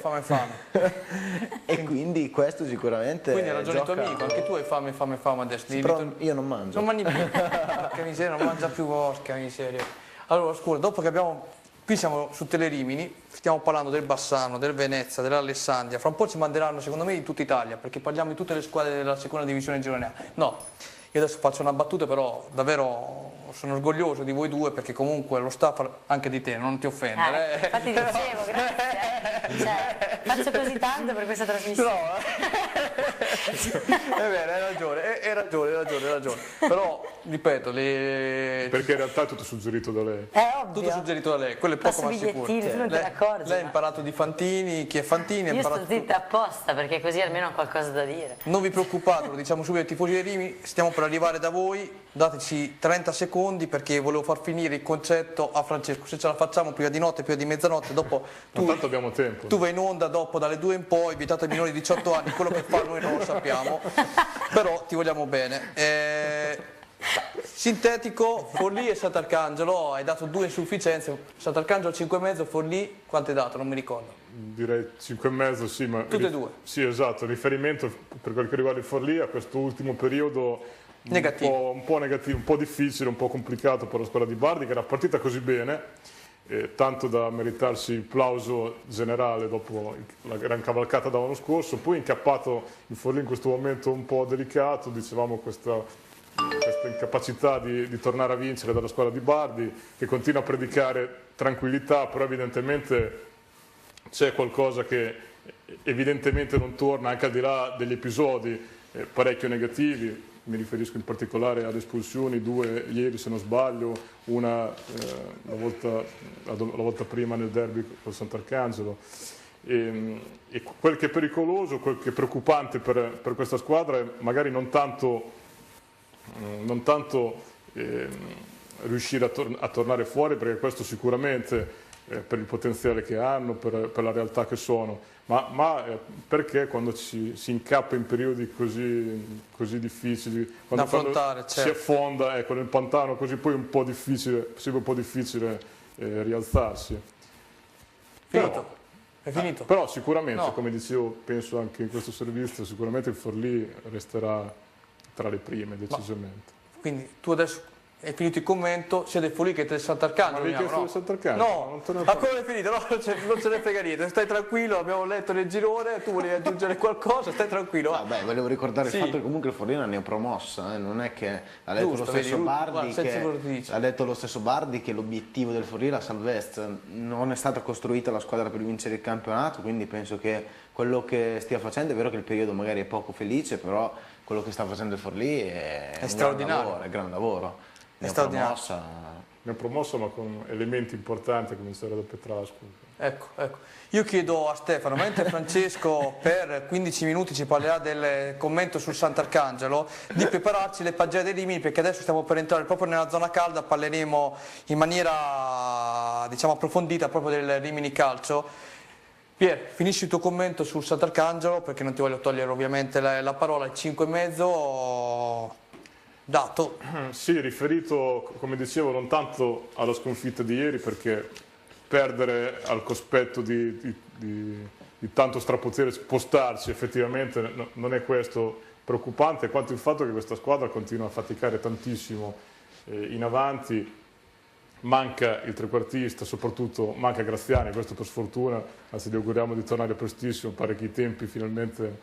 E quindi questo sicuramente Quindi hai ragione il tuo gioca... amico, anche tu hai fame adesso. Però io non mangio. Non mangi più, porca miseria, non mangia più, porca miseria. Allora scusa, dopo che abbiamo, qui siamo su Telerimini, stiamo parlando del Bassano, del Venezia, dell'Alessandria, fra un po' ci manderanno secondo me in tutta Italia, perché parliamo di tutte le squadre della seconda divisione girone A. No, io adesso faccio una battuta, però davvero sono orgoglioso di voi due, perché comunque lo staff, anche di te, non ti offendere. Infatti dicevo, grazie. Cioè, faccio così tanto per questa trasmissione. È vero, hai ragione. Però, ripeto, Perché in realtà è tutto suggerito da lei. È ovvio. tutto suggerito da lei, quello è poco ma sicuro. bigliettini, tu non te ne accorgi. Lei ha imparato di Fantini, chi è Fantini, ha Io imparato sto zitta apposta, perché così almeno ho qualcosa da dire. Non vi preoccupate, lo diciamo subito ai tifosi di Rimini, stiamo per arrivare da voi, dateci 30 secondi perché volevo far finire il concetto a Francesco, se ce la facciamo prima di notte, prima di mezzanotte, dopo Tanto abbiamo tempo. tu vai in onda dopo dalle 2 in poi, vietato ai minori di 18 anni, quello che fa noi non lo sappiamo, però ti vogliamo bene. Sintetico, Forlì e Sant'Arcangelo, hai dato 2 insufficienze, Sant'Arcangelo 5,5, Forlì quanto hai dato? Non mi ricordo. Direi 5,5, sì, ma... Tutte e due? Sì, esatto, riferimento per quel che riguarda il Forlì a questo ultimo periodo Negativo. un po' negativo, un po' difficile, un po' complicato per la squadra di Bardi, che era partita così bene, tanto da meritarsi il plauso generale dopo la gran cavalcata dell'anno scorso, poi incappato il Forlì in questo momento un po' delicato, dicevamo questa incapacità di tornare a vincere dalla squadra di Bardi, che continua a predicare tranquillità, però evidentemente c'è qualcosa che evidentemente non torna, anche al di là degli episodi parecchio negativi. Mi riferisco in particolare alle espulsioni, 2 ieri se non sbaglio, una la volta prima nel derby con Sant'Arcangelo. E quel che è pericoloso, quel che è preoccupante per questa squadra è magari non tanto riuscire a tornare fuori, perché questo sicuramente per il potenziale che hanno, per la realtà che sono, ma perché quando si incappa in periodi così difficili, quando certo. Si affonda, nel pantano, così poi è un po' difficile rialzarsi. Finito. È finito. Però sicuramente, No. come dicevo, penso anche in questo servizio, sicuramente il Forlì resterà tra le prime, decisamente. Quindi tu adesso hai finito il commento sia del Forlì che del Sant'Arcangelo. Ma avevi chiesto del Sant'Arcangelo? No, Non te ne ancora è finito, no, non ce ne frega niente, stai tranquillo, abbiamo letto nel girone, tu volevi aggiungere qualcosa, stai tranquillo. Vabbè, volevo ricordare Sì. il fatto che comunque il Forlì è una neopromossa, non è che ha detto Giusto, lo stesso vedi, Bardi guarda, senza quello che ti che dice. ha detto lo stesso Bardi che l'obiettivo del Forlì è la salvezza, non è stata costruita la squadra per vincere il campionato, quindi penso che quello che stia facendo, è vero che il periodo magari è poco felice, però quello che sta facendo il Forlì è un straordinario. gran lavoro. È straordinario. Ne ha promosso, ma con elementi importanti, a cominciare da Petrasco. Ecco. Io chiedo a Stefano, mentre Francesco per 15 minuti ci parlerà del commento sul Sant'Arcangelo, di prepararci le pagelle dei Rimini, perché adesso stiamo per entrare proprio nella zona calda, parleremo in maniera diciamo approfondita proprio del Rimini Calcio. Pier, finisci il tuo commento sul Sant'Arcangelo, perché non ti voglio togliere ovviamente la parola, il 5,5 dato. Sì, riferito, come dicevo, non tanto alla sconfitta di ieri, perché perdere al cospetto di tanto strapotere, spostarci effettivamente non è questo preoccupante, quanto il fatto che questa squadra continua a faticare tantissimo in avanti. Manca il trequartista, soprattutto manca Graziani, questo per sfortuna, anzi gli auguriamo di tornare prestissimo, pare che i tempi finalmente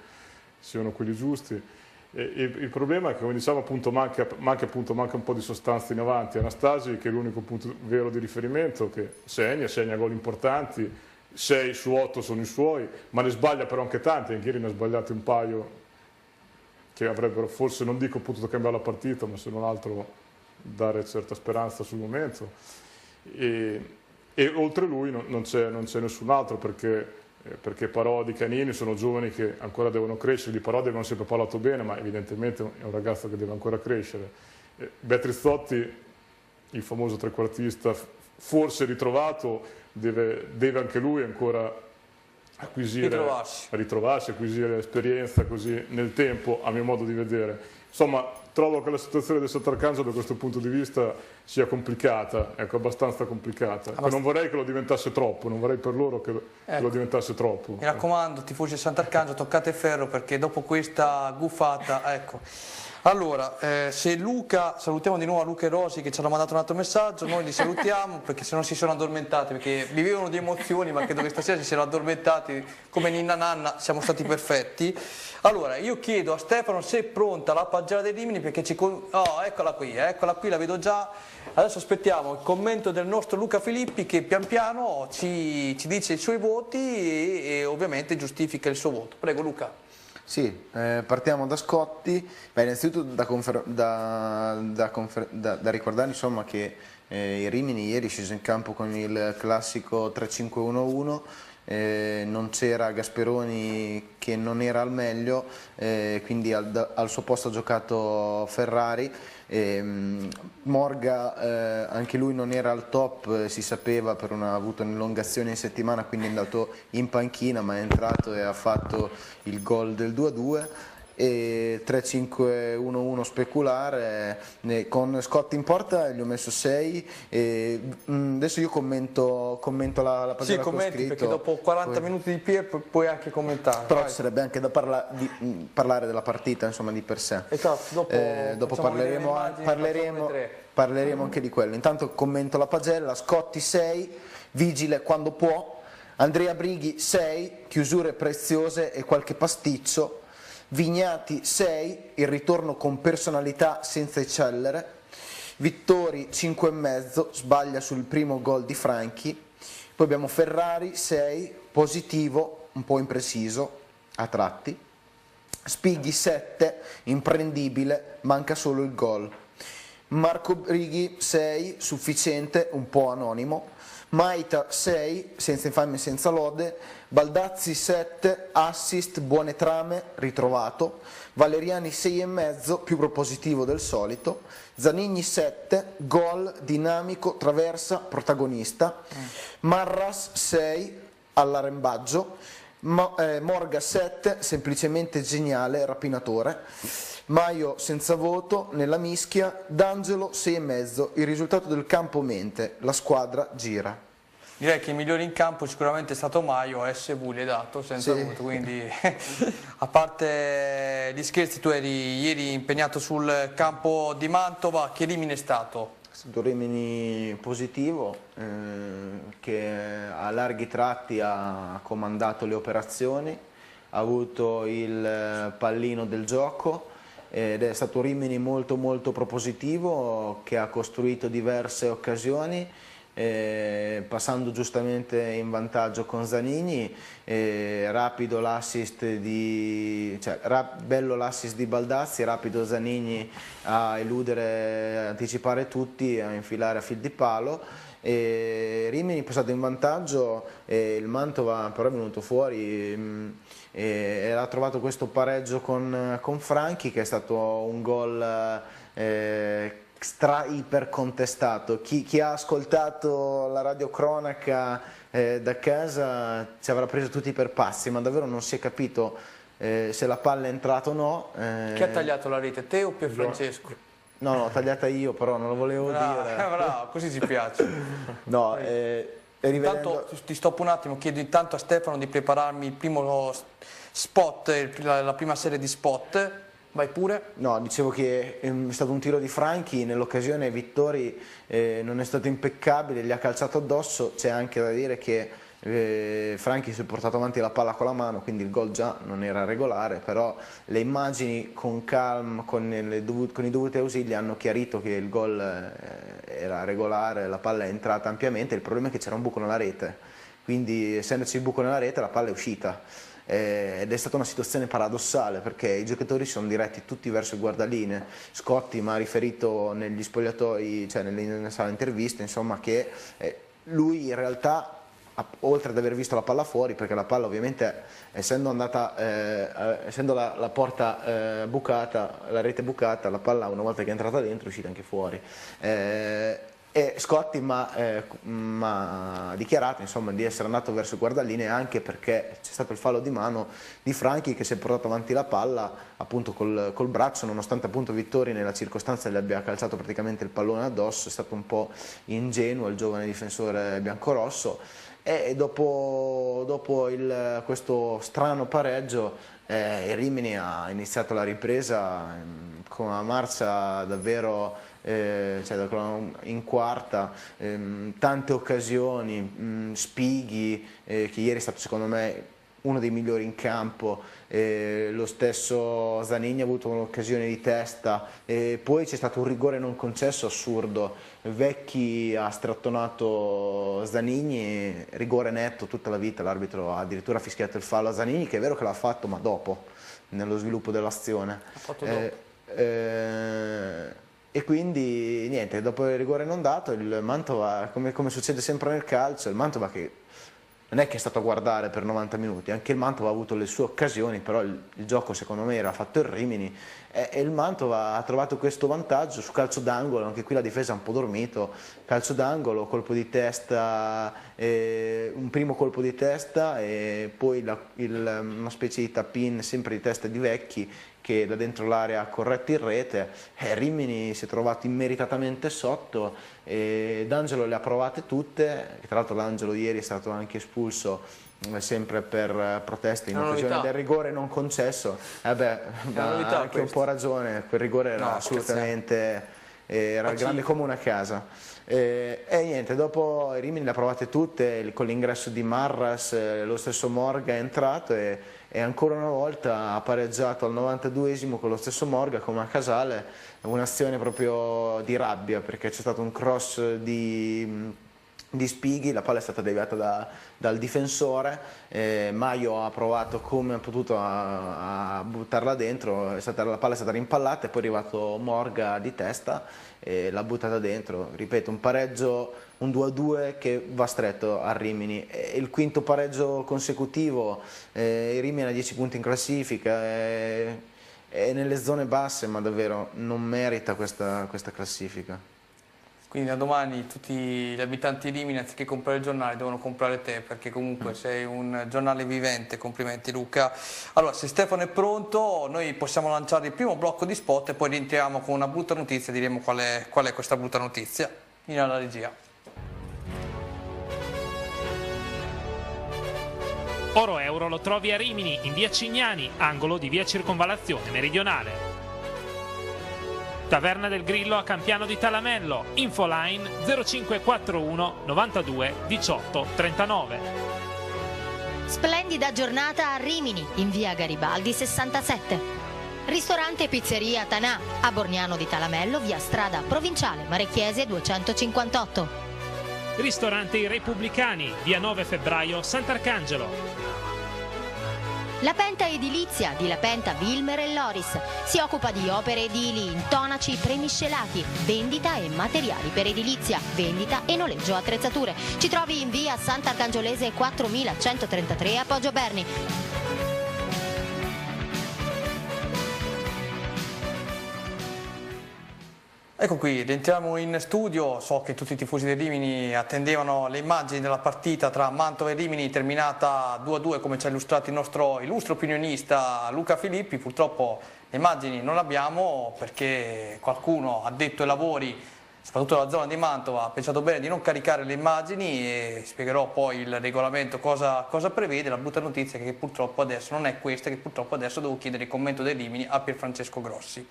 siano quelli giusti. Il problema è che, come diciamo, appunto, manca un po' di sostanza in avanti. Anastasi, che è l'unico punto vero di riferimento, che segna gol importanti, 6 su 8 sono i suoi, ma ne sbaglia però anche tanti, anche ieri ne ha sbagliati un paio che avrebbero forse, non dico potuto cambiare la partita, ma se non altro dare certa speranza sul momento. E oltre lui non c'è nessun altro, perché Parodi, Canini sono giovani che ancora devono crescere. Di Parodi abbiamo sempre parlato bene, ma evidentemente è un ragazzo che deve ancora crescere. Beatriz Totti, il famoso trequartista, forse ritrovato, deve anche lui ancora ritrovarsi, acquisire esperienza così nel tempo, a mio modo di vedere. Insomma, trovo che la situazione del Sant'Arcangelo da questo punto di vista sia complicata, ecco, abbastanza complicata. Non vorrei che lo diventasse troppo, non vorrei per loro che lo diventasse troppo. Mi raccomando, tifosi del Sant'Arcangelo, toccate ferro, perché dopo questa guffata, ecco. Allora, se Luca, salutiamo di nuovo a Luca e Rosi che ci hanno mandato un altro messaggio, noi li salutiamo perché se no si sono addormentati, perché vivevano di emozioni, ma credo che stasera si siano addormentati come ninna nanna, siamo stati perfetti. Allora, io chiedo a Stefano se è pronta la pagella dei Rimini, perché eccola qui, la vedo già. Adesso aspettiamo il commento del nostro Luca Filippi che pian piano ci dice i suoi voti e ovviamente giustifica il suo voto. Prego Luca. Sì, partiamo da Scotti. Beh, innanzitutto da ricordare insomma, che il Rimini ieri è sceso in campo con il classico 3-5-1-1, non c'era Gasperoni che non era al meglio, quindi al suo posto ha giocato Ferrari. Morga anche lui non era al top, si sapeva, per ha avuto un'elongazione in settimana, quindi è andato in panchina, ma è entrato e ha fatto il gol del 2-2. E 3-5-1-1 speculare, con Scotti in porta gli ho messo 6. Adesso io commento la pagina che ho scritto, perché dopo 40 minuti di Pier puoi anche commentare. Però ci sarebbe anche da parlare della partita, insomma, di per sé. Esatto, dopo parleremo anche di quello. Intanto commento la pagella. Scotti 6, vigile quando può. Andrea Brighi 6, chiusure preziose e qualche pasticcio. Vignati 6, il ritorno con personalità senza eccellere. Vittori 5,5, sbaglia sul primo gol di Franchi. Poi abbiamo Ferrari 6, positivo, un po' impreciso a tratti. Spighi 7, imprendibile, manca solo il gol. Marco Brighi 6, sufficiente, un po' anonimo. Maita 6, senza infamia e senza lode. Baldazzi 7, assist, buone trame, ritrovato. Valeriani 6,5, più propositivo del solito. Zanigni 7, gol, dinamico, traversa, protagonista. Marras 6, all'arrembaggio. Morga 7, semplicemente geniale, rapinatore. Maio senza voto, nella mischia. D'Angelo 6,5, il risultato del campo mente, la squadra gira. Direi che il migliore in campo sicuramente è stato Maio, SV gli è dato senza voto, quindi a parte gli scherzi, tu eri ieri impegnato sul campo di Mantova, che Rimini è stato? È stato un Rimini positivo, che a larghi tratti ha comandato le operazioni, ha avuto il pallino del gioco ed è stato un Rimini molto molto propositivo, che ha costruito diverse occasioni, passando giustamente in vantaggio con Zanini. Rapido l'assist bello l'assist di Baldazzi, rapido Zanini a eludere, anticipare tutti, a infilare a fil di palo. Rimini è passato in vantaggio, il Mantova però è venuto fuori e ha trovato questo pareggio con Franchi, che è stato un gol iper contestato. Chi ha ascoltato la radiocronaca da casa ci avrà preso tutti per pazzi, ma davvero non si è capito se la palla è entrata o no. Chi ha tagliato la rete, te o Pierfrancesco? No, l'ho tagliata io, però non lo volevo dire. Bravo, così ci piace. No, intanto ti stoppo un attimo, chiedo intanto a Stefano di prepararmi il primo spot, la prima serie di spot. Vai pure. No, dicevo che è stato un tiro di Franchi, nell'occasione Vittori non è stato impeccabile, gli ha calciato addosso. C'è anche da dire che Franchi si è portato avanti la palla con la mano, quindi il gol già non era regolare, però le immagini con calma, con i dovuti ausili hanno chiarito che il gol era regolare, la palla è entrata ampiamente. Il problema è che c'era un buco nella rete, quindi essendoci il buco nella rete la palla è uscita. ed è stata una situazione paradossale perché i giocatori sono diretti tutti verso il guardalinee. Scotti mi ha riferito negli spogliatoi, cioè nella sala interviste, insomma, che lui in realtà, oltre ad aver visto la palla fuori, perché la palla ovviamente essendo la porta bucata, la rete bucata, la palla una volta che è entrata dentro è uscita anche fuori. E Scotti mi ha dichiarato, insomma, di essere andato verso il guardalinee anche perché c'è stato il fallo di mano di Franchi che si è portato avanti la palla appunto col braccio, nonostante appunto Vittori nella circostanza gli abbia calciato praticamente il pallone addosso. È stato un po' ingenuo il giovane difensore biancorosso. E dopo questo strano pareggio il Rimini ha iniziato la ripresa con una marcia davvero in quarta, tante occasioni, Spighi che ieri è stato secondo me uno dei migliori in campo, lo stesso Zanini ha avuto un'occasione di testa, poi c'è stato un rigore non concesso assurdo. Vecchi ha strattonato Zanini, rigore netto tutta la vita, l'arbitro ha addirittura fischiato il fallo a Zanini, che è vero che l'ha fatto ma dopo, nello sviluppo dell'azione. E quindi niente, dopo il rigore non dato il Mantova, come succede sempre nel calcio, il Mantova che non è che è stato a guardare per 90 minuti, anche il Mantova ha avuto le sue occasioni, però il gioco secondo me era fatto il Rimini e il Mantova ha trovato questo vantaggio su calcio d'angolo, anche qui la difesa ha un po' dormito, calcio d'angolo, colpo di testa, un primo colpo di testa e poi una specie di tap-in sempre di testa di Vecchi che da dentro l'area ha corretto in rete. Rimini si è trovato immeritatamente sotto, D'Angelo le ha provate tutte, tra l'altro D'Angelo ieri è stato anche espulso sempre per proteste in occasione del rigore non concesso. Ha anche un po' ragione, quel rigore era assolutamente era grande come una casa. E niente, dopo Rimini le ha provate tutte, con l'ingresso di Marras lo stesso Morga è entrato e ancora una volta ha pareggiato al 92esimo con lo stesso Morga come a Casale, un'azione proprio di rabbia perché c'è stato un cross di Spighi, la palla è stata deviata dal difensore, Maio ha provato come ha potuto a buttarla dentro, la palla è stata rimpallata e poi è arrivato Morga di testa e l'ha buttata dentro. Ripeto, un pareggio, un 2-2 che va stretto a Rimini, il quinto pareggio consecutivo, il Rimini ha 10 punti in classifica, è nelle zone basse ma davvero non merita questa classifica. Quindi da domani tutti gli abitanti di Rimini, anziché comprare il giornale, devono comprare te, perché comunque sei un giornale vivente. Complimenti Luca. Allora, se Stefano è pronto, noi possiamo lanciare il primo blocco di spot e poi rientriamo con una brutta notizia e diremo qual è questa brutta notizia. In alla regia. Oro Euro lo trovi a Rimini, in via Cignani, angolo di via Circonvallazione Meridionale. Taverna del Grillo a Campiano di Talamello, infoline 0541 92 18 39. Splendida giornata a Rimini, in via Garibaldi 67. Ristorante e pizzeria Tanà, a Borniano di Talamello, via strada provinciale Marechiese 258. Ristorante I Repubblicani, via 9 febbraio Sant'Arcangelo. La Penta Edilizia di La Penta, Wilmer e Loris si occupa di opere edili, intonaci, premiscelati, vendita e materiali per edilizia, vendita e noleggio attrezzature. Ci trovi in via Sant'Arcangiolese 4133 a Poggio Berni. Ecco qui, rientriamo in studio. So che tutti i tifosi del Rimini attendevano le immagini della partita tra Mantova e Rimini terminata 2-2, come ci ha illustrato il nostro illustre opinionista Luca Filippi. Purtroppo le immagini non le abbiamo perché qualcuno addetto ai lavori, soprattutto nella zona di Mantova, ha pensato bene di non caricare le immagini e spiegherò poi il regolamento cosa prevede. La brutta notizia è che purtroppo adesso non è questa, che purtroppo adesso devo chiedere il commento del Rimini a Pierfrancesco Grossi.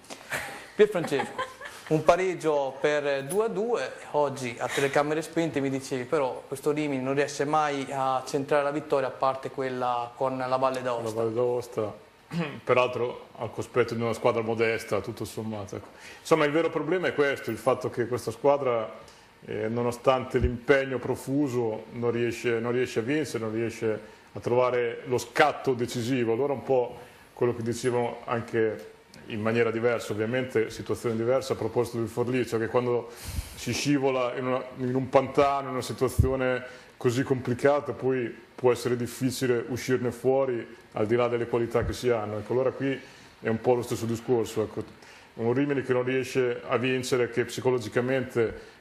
Pierfrancesco. Un pareggio per 2-2, oggi a telecamere spente mi dicevi però questo Rimini non riesce mai a centrare la vittoria a parte quella con la Valle d'Aosta. La Valle d'Aosta, peraltro al cospetto di una squadra modesta, tutto sommato. Insomma il vero problema è questo, il fatto che questa squadra nonostante l'impegno profuso non riesce a vincere, non riesce a trovare lo scatto decisivo. Allora un po' quello che dicevo anche in maniera diversa, ovviamente situazione diversa a proposito del Forlì, cioè che quando si scivola in un pantano, in una situazione così complicata, poi può essere difficile uscirne fuori al di là delle qualità che si hanno. Ecco, allora qui è un po' lo stesso discorso, ecco, un Rimini che non riesce a vincere, che psicologicamente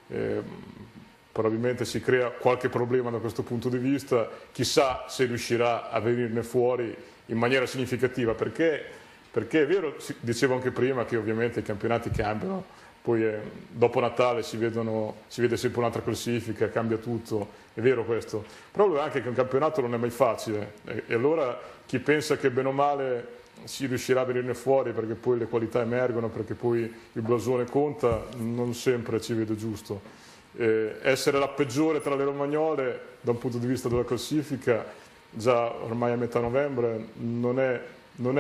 probabilmente si crea qualche problema da questo punto di vista, chissà se riuscirà a venirne fuori in maniera significativa, perché è vero, dicevo anche prima, che ovviamente i campionati cambiano, poi dopo Natale si vede sempre un'altra classifica, cambia tutto, è vero questo, però è anche che un campionato non è mai facile, e allora chi pensa che bene o male si riuscirà a venirne fuori perché poi le qualità emergono, perché poi il blasone conta, non sempre ci vede giusto. Essere la peggiore tra le romagnole da un punto di vista della classifica, già ormai a metà novembre, non è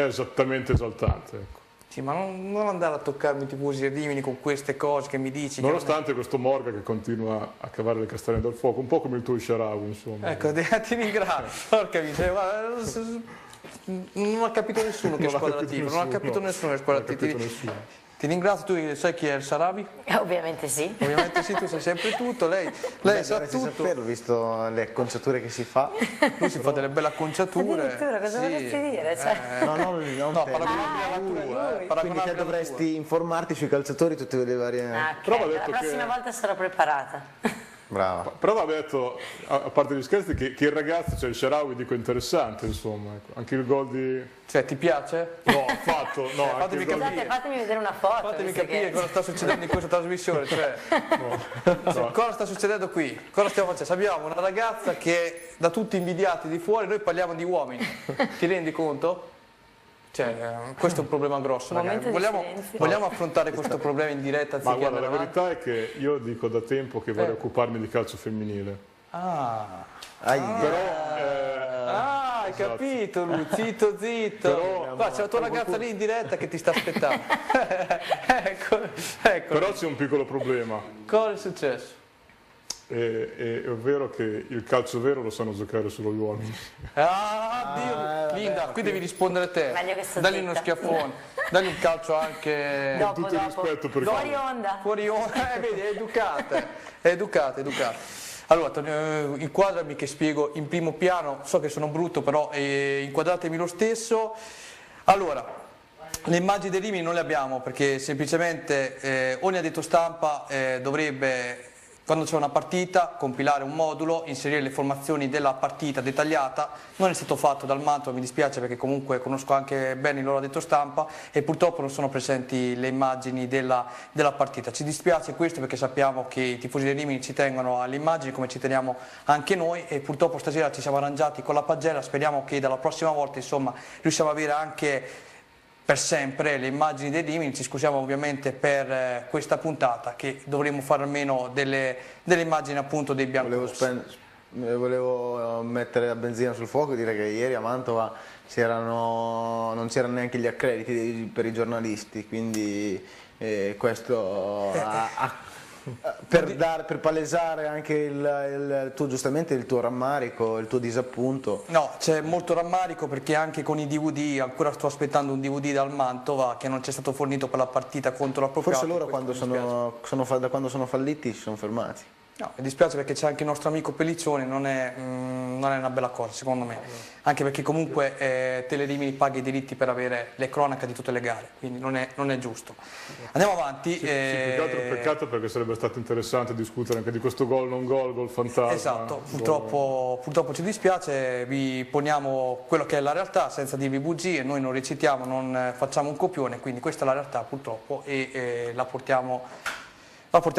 esattamente esaltante. Ecco. Sì, ma non andare a toccarmi i tifosi di Rimini con queste cose che mi dici. Nonostante questo Morga che continua a cavare le castagne dal fuoco, un po' come il tuo Isharawi, insomma. Ecco, ti ringrazio. Porca miseria, non ha capito nessuno che squadra tifa, non ha capito nessuno che squadra tifa. Ti ringrazio, tu sai chi è il Sharawi? Ovviamente sì. Ovviamente sì, tu sai sempre tutto, lei sa tutto. Saperlo, visto le acconciature che si fa. Lui si fa delle belle acconciature. Addirittura, cosa vorresti dire? Cioè... No, quindi te dovresti informarti sui calciatori, tutte le varie... Okay. La prossima volta sarò preparata. Brava. Però va detto, a parte gli scherzi, che il ragazzo, cioè il Sharawi, dico interessante, insomma, ecco. Anche il gol di... Cioè, ti piace? No, fatto, no. Fatemi capire. Scusate, fatemi vedere una foto. Fatemi capire cosa sta succedendo in questa trasmissione, cioè, cosa sta succedendo qui? Cosa stiamo facendo? Abbiamo una ragazza che è da tutti invidiati di fuori, noi parliamo di uomini, ti rendi conto? Cioè, questo è un problema grosso, ragazzi. Vogliamo affrontare questo problema in diretta? Ma guarda, la verità è che io dico da tempo che voglio occuparmi di calcio femminile. Hai capito lui, zitto. Qua c'è la tua ragazza lì in diretta che ti sta aspettando. ecco. Però c'è un piccolo problema. Cosa è successo? È vero che il calcio vero lo sanno giocare solo gli uomini. Dio. Linda, qui devi rispondere te. Dagli uno schiaffone, dagli un calcio anche... Con tutto il rispetto per fuori onda. Vedi, è educata. Allora, inquadrami che spiego in primo piano, so che sono brutto, però inquadratemi lo stesso. Allora, le immagini dei Rimini non le abbiamo perché semplicemente ogni addetto stampa dovrebbe, quando c'è una partita, compilare un modulo, inserire le formazioni della partita dettagliata. Non è stato fatto dal Mantova, mi dispiace perché comunque conosco anche bene il loro addetto stampa e purtroppo non sono presenti le immagini della partita. Ci dispiace questo perché sappiamo che i tifosi dei Rimini ci tengono alle immagini come ci teniamo anche noi e purtroppo stasera ci siamo arrangiati con la pagella, speriamo che dalla prossima volta insomma riusciamo ad avere anche per sempre le immagini dei Rimini. Ci scusiamo ovviamente per questa puntata che dovremo fare almeno delle immagini appunto dei biancorossi. Volevo mettere la benzina sul fuoco e dire che ieri a Mantova non c'erano neanche gli accrediti per i giornalisti, quindi questo per palesare anche giustamente il tuo rammarico, il tuo disappunto. No, c'è molto rammarico perché anche con i DVD, ancora sto aspettando un DVD dal Mantova che non c'è stato fornito per la partita contro la Proprietà. Forse loro da quando sono falliti si sono fermati. No, mi dispiace perché c'è anche il nostro amico Pelliccioni, non è una bella cosa secondo me, anche perché comunque Telerimini paga i diritti per avere le cronache di tutte le gare, quindi non è giusto. Andiamo avanti. Sì, più che altro peccato perché sarebbe stato interessante discutere anche di questo gol fantasma. Esatto, purtroppo ci dispiace, vi poniamo quello che è la realtà senza dirvi bugie, noi non recitiamo, non facciamo un copione, quindi questa è la realtà purtroppo e la portiamo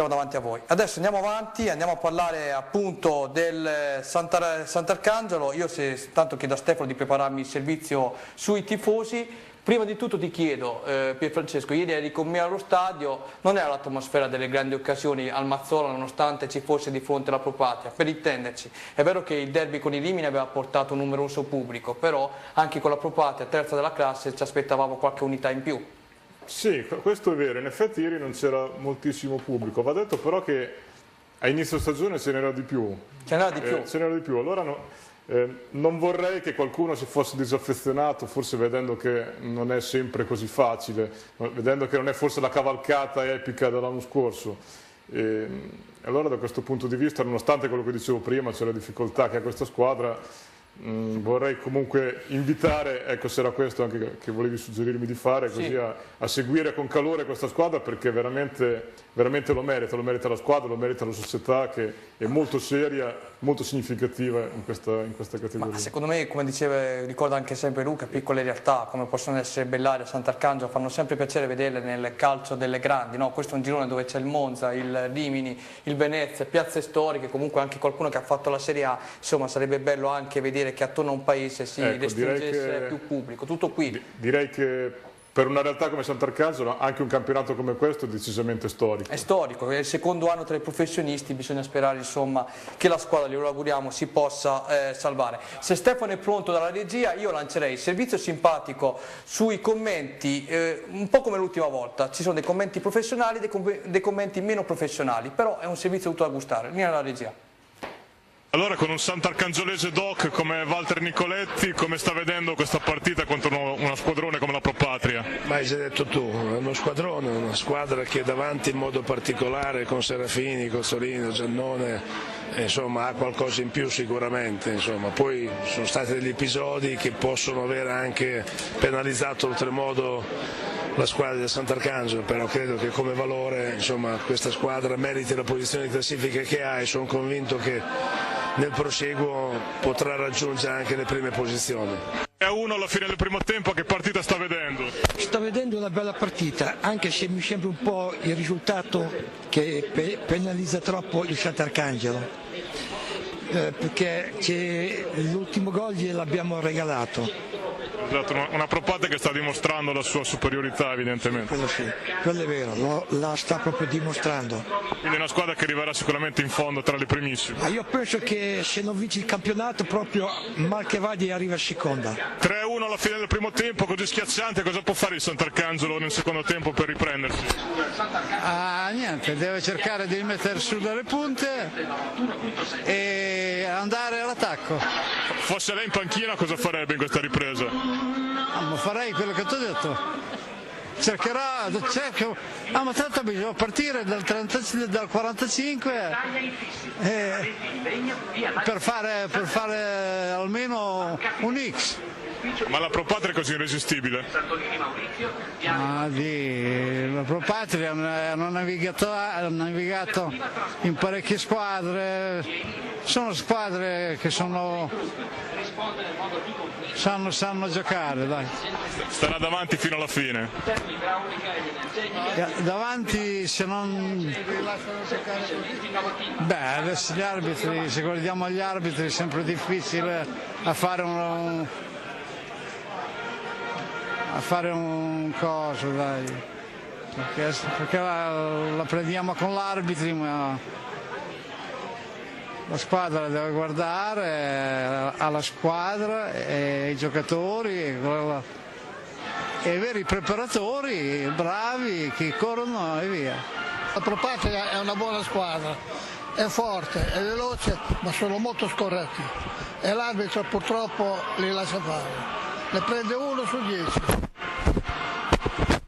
davanti a voi. Adesso andiamo avanti, andiamo a parlare appunto del Sant'Arcangelo. Io tanto chiedo a Stefano di prepararmi il servizio sui tifosi. Prima di tutto ti chiedo, Pierfrancesco, ieri eri con me allo stadio, non era l'atmosfera delle grandi occasioni al Mazzola nonostante ci fosse di fronte la Pro Patria, per intenderci. È vero che il derby con i Rimini aveva portato un numeroso pubblico, però anche con la Pro Patria, terza della classe, ci aspettavamo qualche unità in più. Sì, questo è vero, in effetti ieri non c'era moltissimo pubblico, va detto però che a inizio stagione ce n'era di più. Ce n'era di più? Ce n'era di più, allora Non vorrei che qualcuno si fosse disaffezionato, forse vedendo che non è sempre così facile, vedendo che non è forse la cavalcata epica dell'anno scorso. Allora da questo punto di vista, nonostante quello che dicevo prima, c'è la difficoltà che ha questa squadra, vorrei comunque invitare, ecco, se era questo anche che volevi suggerirmi di fare, così sì, a seguire con calore questa squadra, perché veramente lo merita la squadra, lo merita la società, che è molto seria, molto significativa in questa categoria. Ma secondo me, come ricorda anche sempre Luca, piccole realtà come possono essere Bellaria, Sant'Arcangelo fanno sempre piacere vederle nel calcio delle grandi, no? Questo è un girone dove c'è il Monza, il Rimini, il Venezia, piazze storiche, comunque anche qualcuno che ha fatto la Serie A, insomma sarebbe bello anche vedere che attorno a un paese si restringesse più pubblico, tutto qui. Direi che per una realtà come Sant'Arcangelo anche un campionato come questo è decisamente storico. È storico, è il secondo anno tra i professionisti, bisogna sperare insomma che la squadra, glielo auguriamo, si possa salvare. Se Stefano è pronto dalla regia, io lancerei il servizio simpatico sui commenti, un po' come l'ultima volta, ci sono dei commenti professionali e dei commenti meno professionali, però è un servizio tutto da gustare. Linea alla regia. Allora, con un sant'arcangiolese doc come Walter Nicoletti, come sta vedendo questa partita contro una squadrone come la Pro Patria? Ma hai già detto tu, è uno squadrone, una squadra che davanti in modo particolare con Serafini, Cozzolino, Giannone, insomma ha qualcosa in più sicuramente, insomma. Poi sono stati degli episodi che possono aver anche penalizzato oltremodo la squadra del Sant'Arcangelo, però credo che come valore, insomma, questa squadra meriti la posizione di classifica che ha e sono convinto che nel proseguo potrà raggiungere anche le prime posizioni. 1-1 alla fine del primo tempo, che partita sta vedendo? Sto vedendo una bella partita, anche se mi sembra un po' il risultato che penalizza troppo il Sant'Arcangelo, perché l'ultimo gol gliel'abbiamo regalato. Una Pro Patria che sta dimostrando la sua superiorità, evidentemente. Quello sì, quello è vero, la sta proprio dimostrando. Quindi è una squadra che arriverà sicuramente in fondo tra le primissime. Ma io penso che se non vince il campionato proprio mal che vada arriva a seconda. 3-1 alla fine del primo tempo, così schiacciante, cosa può fare il Sant'Arcangelo nel secondo tempo per riprendersi? Niente, deve cercare di mettere su delle punte e andare all'attacco. Fosse lei in panchina cosa farebbe in questa ripresa? Ma farei quello che ti ho detto. Ma tanto bisogna partire dal 45 per fare almeno un X. Ma la Pro Patria è così irresistibile? La Pro Patria hanno navigato in parecchie squadre, sono squadre che sanno giocare, dai. Starà davanti fino alla fine? Davanti, se non... adesso gli arbitri, se guardiamo gli arbitri è sempre difficile a fare un coso, dai, perché la prendiamo con l'arbitri, ma la squadra deve guardare alla squadra e ai giocatori e i veri preparatori bravi che corrono e via. La Pro Patria è una buona squadra, è forte, è veloce, ma sono molto scorretti e l'arbitro purtroppo li lascia fare, ne prende 1 su 10,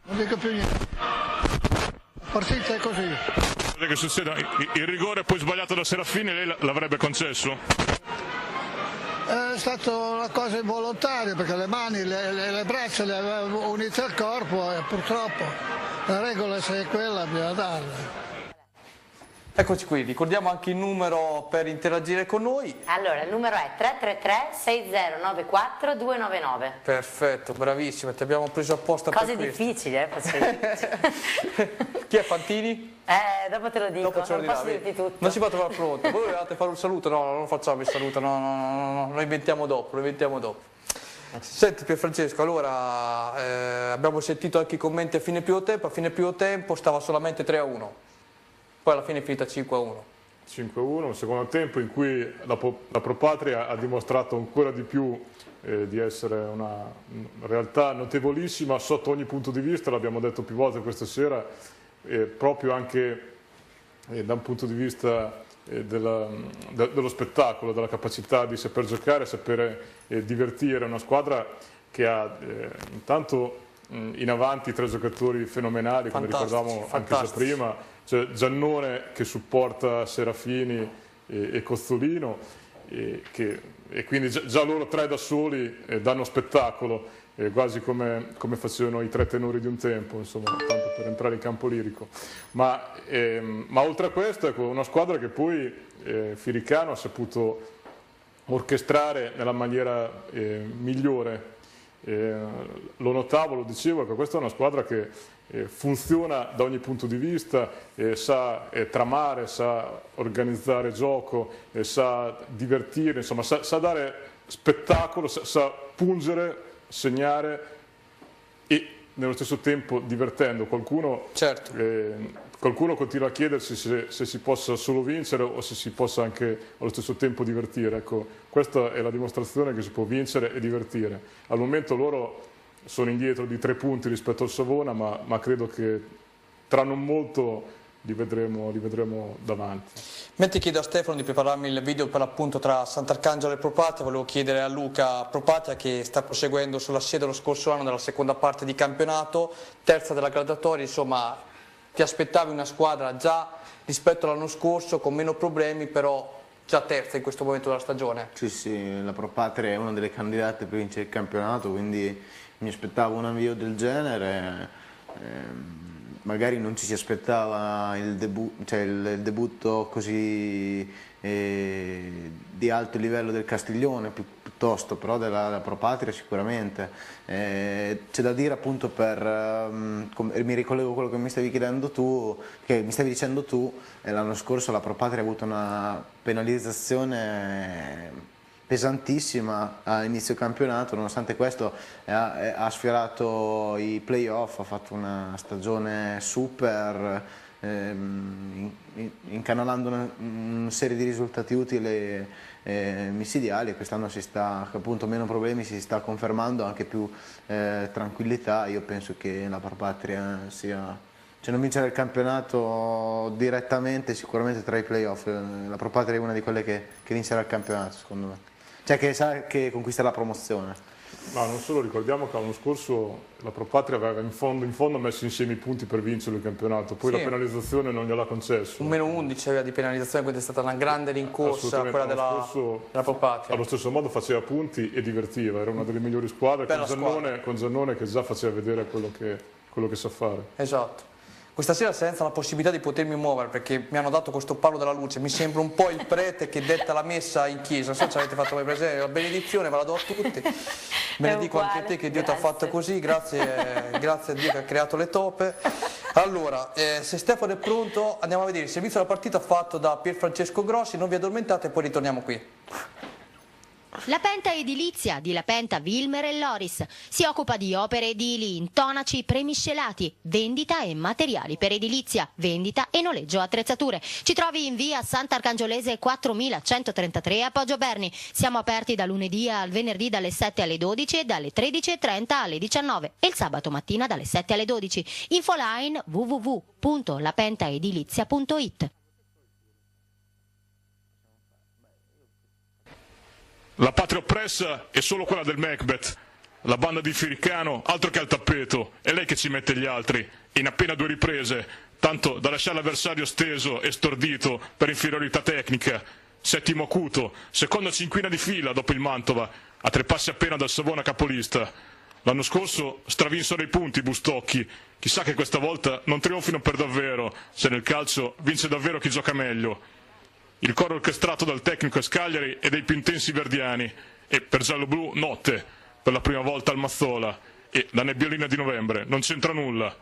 non dico più niente, la partita è così. Che succeda? Il rigore poi sbagliato da Serafini, lei l'avrebbe concesso? È stata una cosa involontaria perché le mani, le braccia le aveva unite al corpo e purtroppo la regola, se è quella, bisogna darla. Eccoci qui, ricordiamo anche il numero per interagire con noi. Allora, il numero è 333-6094-299. Perfetto, bravissimo, ti abbiamo preso apposta per questo. Cose difficili, Chi è Fantini? Dopo te lo dico, non posso dirti tutto. Non si può trovare pronto. Voi volevate fare un saluto? No, non facciamo il saluto, no, lo inventiamo dopo, Senti Pierfrancesco, allora abbiamo sentito anche i commenti a fine primo tempo stava solamente 3-1. Poi alla fine è finita 5-1. 5-1, un secondo tempo in cui la Pro Patria ha dimostrato ancora di più di essere una realtà notevolissima sotto ogni punto di vista, l'abbiamo detto più volte questa sera, proprio anche da un punto di vista dello spettacolo, della capacità di saper giocare, sapere divertire. Una squadra che ha intanto in avanti 3 giocatori fenomenali, come ricordavamo anche già prima, cioè Giannone che supporta Serafini e Cozzolino, e quindi già loro 3 da soli danno spettacolo, quasi come facevano i 3 tenori di un tempo, insomma, tanto per entrare in campo lirico. Ma oltre a questo, ecco, una squadra che poi Firicano ha saputo orchestrare nella maniera migliore. Lo notavo, lo dicevo, che questa è una squadra che funziona da ogni punto di vista, sa tramare, sa organizzare gioco, sa divertire, insomma sa dare spettacolo, sa pungere, segnare e nello stesso tempo divertendo. Qualcuno continua a chiedersi se si possa solo vincere o se si possa anche allo stesso tempo divertire. Ecco, questa è la dimostrazione che si può vincere e divertire. Al momento loro sono indietro di 3 punti rispetto al Savona, ma credo che tra non molto li vedremo davanti. Mentre chiedo a Stefano di prepararmi il video per l'appunto tra Sant'Arcangelo e Propatia, volevo chiedere a Luca Propatia, che sta proseguendo sulla scia dello scorso anno nella seconda parte di campionato, terza della graduatoria, insomma ti aspettavi una squadra già rispetto all'anno scorso con meno problemi, però già terza in questo momento della stagione? Sì, la Propatria è una delle candidate per vincere il campionato, quindi mi aspettavo un avvio del genere. Magari non ci si aspettava il debutto così di alto livello del Castiglione, piuttosto, però della Propatria sicuramente. C'è da dire appunto, mi ricollego a quello che mi stavi chiedendo tu, che mi stavi dicendo tu, l'anno scorso la Propatria ha avuto una penalizzazione pesantissima a inizio campionato, nonostante questo ha sfiorato i playoff, ha fatto una stagione super, incanalando una serie di risultati utili micidiali, e quest'anno si sta, appunto, meno problemi, si sta confermando anche più tranquillità. Io penso che la Propatria sia, cioè, non vincere il campionato direttamente, sicuramente tra i playoff. La Propatria è una di quelle che vincerà il campionato, secondo me. Cioè che sa che conquisterà la promozione. Ma non solo, ricordiamo che l'anno scorso la Propatria aveva in fondo messo insieme i punti per vincere il campionato, poi la penalizzazione non gliel'ha concesso. Un meno 11 aveva di penalizzazione, quindi è stata una grande rincorsa quella della Propatria. Allo stesso modo faceva punti e divertiva, era una delle migliori squadre, con Giannone che già faceva vedere quello che sa fare. Esatto. Questa sera, senza la possibilità di potermi muovere, perché mi hanno dato questo palo della luce, mi sembra un po' il prete che detta la messa in chiesa. Non so se avete fatto mai presente, la benedizione ve la do a tutti. Benedico anche te che Dio ti ha fatto così, grazie a Dio che ha creato le tope. Allora, se Stefano è pronto, andiamo a vedere il servizio della partita fatto da Pierfrancesco Grossi, non vi addormentate e poi ritorniamo qui. La Penta Edilizia di La Penta, Wilmer e Loris si occupa di opere edili, intonaci, premiscelati, vendita e materiali per edilizia, vendita e noleggio attrezzature. Ci trovi in via Sant'Arcangiolese 4133 a Poggio Berni. Siamo aperti da lunedì al venerdì dalle 7 alle 12 e dalle 13:30 alle 19 e il sabato mattina dalle 7 alle 12. Infoline www.lapentaedilizia.it. La Patriot Press è solo quella del Macbeth, la banda di Firicano altro che al tappeto, è lei che ci mette gli altri, in appena 2 riprese, tanto da lasciare l'avversario steso e stordito per inferiorità tecnica. Settimo acuto, seconda cinquina di fila dopo il Mantova, a 3 passi appena dal Savona capolista. L'anno scorso stravinsero i punti i Bustocchi, chissà che questa volta non trionfino per davvero, se nel calcio vince davvero chi gioca meglio. Il coro orchestrato dal tecnico Scagliari e dei più intensi verdiani, e per giallo-blu notte, per la prima volta al Mazzola, e la nebbiolina di novembre, non c'entra nulla.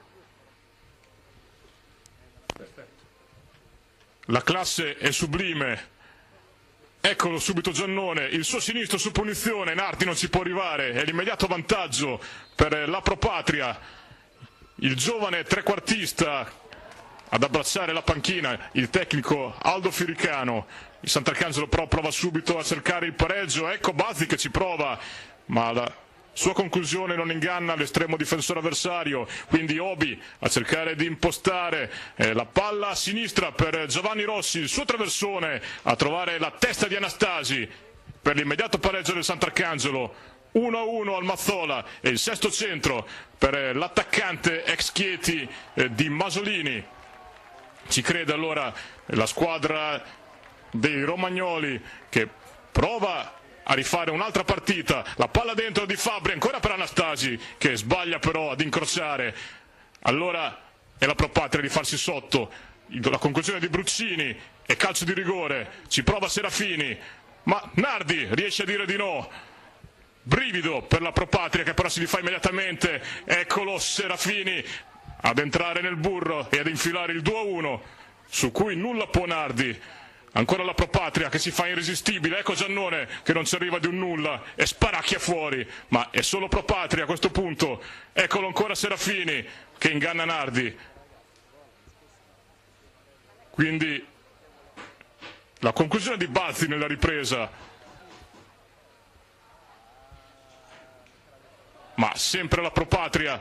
La classe è sublime, eccolo subito Giannone, il suo sinistro su punizione, Nardi non ci può arrivare, è l'immediato vantaggio per la Propatria, il giovane trequartista ad abbracciare la panchina, il tecnico Aldo Firicano. Il Sant'Arcangelo però prova subito a cercare il pareggio, ecco Bazzi che ci prova, ma sua conclusione non inganna l'estremo difensore avversario, quindi Obi a cercare di impostare la palla a sinistra per Giovanni Rossi, il suo traversone a trovare la testa di Anastasi per l'immediato pareggio del Sant'Arcangelo. 1-1 al Mazzola e il sesto centro per l'attaccante ex Chieti di Masolini. Ci crede allora la squadra dei romagnoli che prova a rifare un'altra partita, la palla dentro di Fabbri, ancora per Anastasi che sbaglia però ad incrociare. Allora è la Pro Patria di farsi sotto, la conclusione di Bruccini e calcio di rigore, ci prova Serafini, ma Nardi riesce a dire di no. Brivido per la Pro Patria che però si rifà immediatamente, eccolo Serafini ad entrare nel burro e ad infilare il 2-1 su cui nulla può Nardi. Ancora la Pro Patria che si fa irresistibile, ecco Giannone che non ci arriva di un nulla e sparacchia fuori, ma è solo Pro Patria a questo punto. Eccolo ancora Serafini che inganna Nardi. Quindi la conclusione di Bazzi nella ripresa, ma sempre la Pro Patria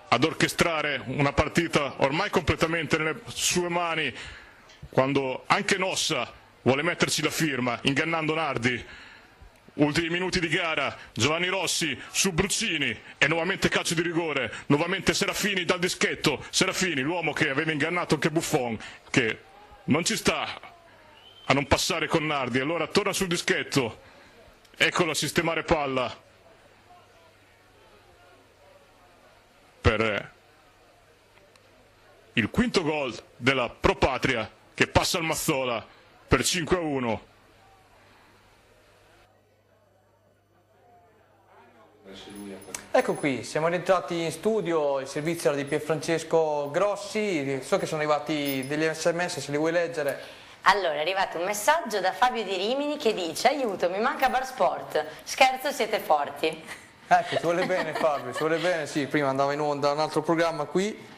ad orchestrare una partita ormai completamente nelle sue mani, quando anche Nossa vuole metterci la firma, ingannando Nardi. Ultimi minuti di gara, Giovanni Rossi su Bruccini e nuovamente calcio di rigore, nuovamente Serafini dal dischetto, Serafini, l'uomo che aveva ingannato anche Buffon, che non ci sta a non passare con Nardi, allora torna sul dischetto, eccolo a sistemare palla per il quinto gol della Pro Patria che passa al Mazzola per 5-1. Ecco qui, siamo rientrati in studio, il servizio era di Pierfrancesco Grossi, so che sono arrivati degli SMS, se li vuoi leggere. Allora, è arrivato un messaggio da Fabio di Rimini che dice: aiuto, mi manca Bar Sport, scherzo, siete forti. Ecco, ci vuole bene Fabio, ci vuole bene, sì, prima andava in onda un altro programma qui.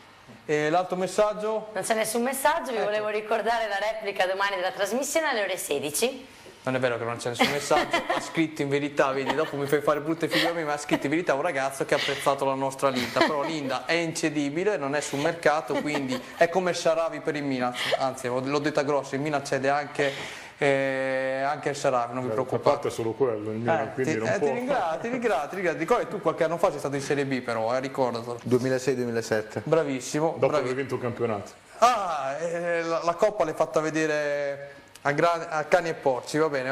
E l'altro messaggio? Non c'è nessun messaggio, vi volevo ricordare la replica domani della trasmissione alle ore 16. Non è vero che non c'è nessun messaggio, ha scritto in verità, vedi, dopo mi fai fare brutte figure a me, ma ha scritto in verità un ragazzo che ha apprezzato la nostra Linda, però Linda è incedibile, non è sul mercato, quindi è come Sharawi per il Milan, anzi l'ho detta grossa, il Milan cede anche il Sharawi, non vi preoccupate. A parte solo quello, il Milan, quindi non può. Ti ringrazio, ricordi tu qualche anno fa sei stato in Serie B però, ricordatelo. 2006-2007. Bravissimo. Dopo aver vinto il campionato. Ah, la Coppa l'hai fatta vedere a cani e porci, va bene.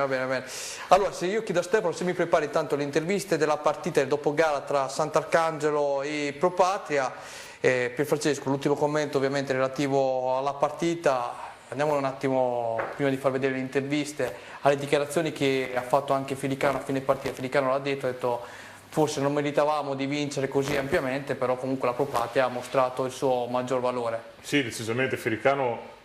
Allora, se io chiedo a Stefano se mi prepari tanto le interviste della partita del dopogara tra Sant'Arcangelo e Pro Patria, per Francesco l'ultimo commento ovviamente relativo alla partita. Andiamo un attimo, prima di far vedere le interviste, alle dichiarazioni che ha fatto anche Filicano a fine partita. Filicano l'ha detto, ha detto forse non meritavamo di vincere così ampiamente, però comunque la Pro Patria ha mostrato il suo maggior valore. Sì, decisamente Filicano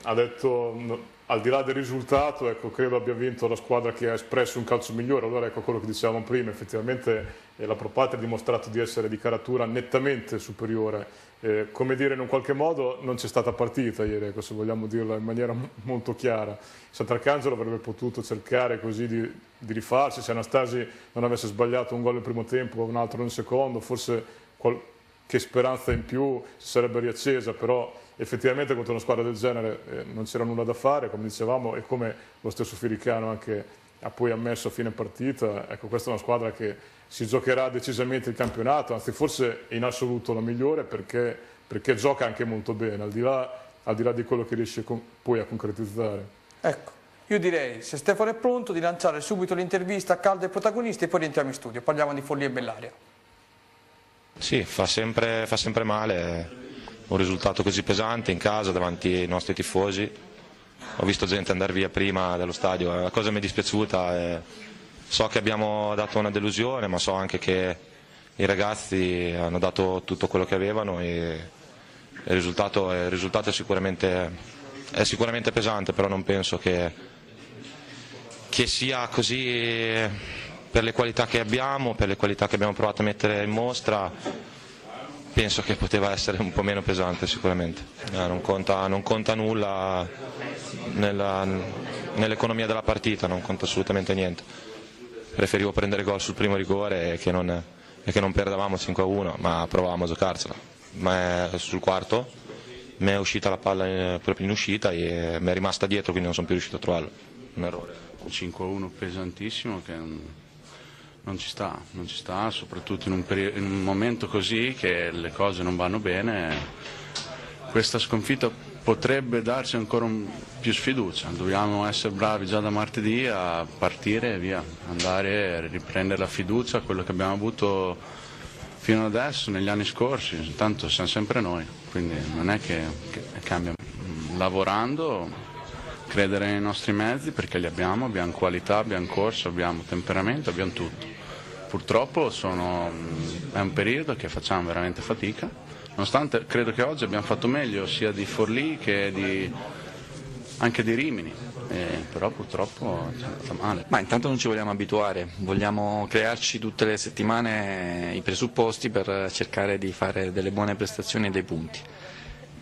ha detto al di là del risultato, ecco, credo abbia vinto la squadra che ha espresso un calcio migliore. Allora ecco quello che dicevamo prima, effettivamente la Pro Patria ha dimostrato di essere di caratura nettamente superiore. Come dire, in un qualche modo non c'è stata partita ieri, ecco, se vogliamo dirla in maniera molto chiara. Sant'Arcangelo avrebbe potuto cercare così di rifarsi, se Anastasi non avesse sbagliato un gol nel primo tempo, un altro nel secondo, forse qualche speranza in più si sarebbe riaccesa, però effettivamente contro una squadra del genere non c'era nulla da fare, come dicevamo, e come lo stesso Filicano anche ha poi ammesso a fine partita. Ecco, questa è una squadra che si giocherà decisamente il campionato, anzi forse in assoluto la migliore perché gioca anche molto bene, al di là di quello che riesce poi a concretizzare. Ecco, io direi, se Stefano è pronto, di lanciare subito l'intervista a caldo ai protagonisti e poi rientriamo in studio, parliamo di Follia e Bellaria. Sì, fa sempre male un risultato così pesante in casa davanti ai nostri tifosi. Ho visto gente andare via prima dallo stadio, la cosa mi è dispiaciuta. So che abbiamo dato una delusione, ma so anche che i ragazzi hanno dato tutto quello che avevano e il risultato è sicuramente pesante, però non penso che sia così per le qualità che abbiamo, per le qualità che abbiamo provato a mettere in mostra. Penso che poteva essere un po' meno pesante sicuramente. Non conta nulla nell'economia della partita, non conta assolutamente niente. preferivo prendere gol sul primo rigore e che non perdevamo 5-1, ma provavamo a giocarcela. Ma sul quarto mi è uscita la palla proprio in uscita e mi è rimasta dietro, quindi non sono più riuscito a trovarlo. Un errore. 5-1 pesantissimo che non ci sta, soprattutto in un momento così che le cose non vanno bene. Questa sconfitta potrebbe darci ancora più sfiducia, dobbiamo essere bravi già da martedì a partire e via, andare a riprendere la fiducia, quello che abbiamo avuto fino adesso negli anni scorsi, tanto siamo sempre noi, quindi non è che cambia. Lavorando, credere nei nostri mezzi perché li abbiamo qualità, abbiamo corso, abbiamo temperamento, abbiamo tutto. Purtroppo è un periodo che facciamo veramente fatica, nonostante credo che oggi abbiamo fatto meglio sia di Forlì che anche di Rimini, però purtroppo ci è andata male. Ma intanto non ci vogliamo abituare, vogliamo crearci tutte le settimane i presupposti per cercare di fare delle buone prestazioni e dei punti.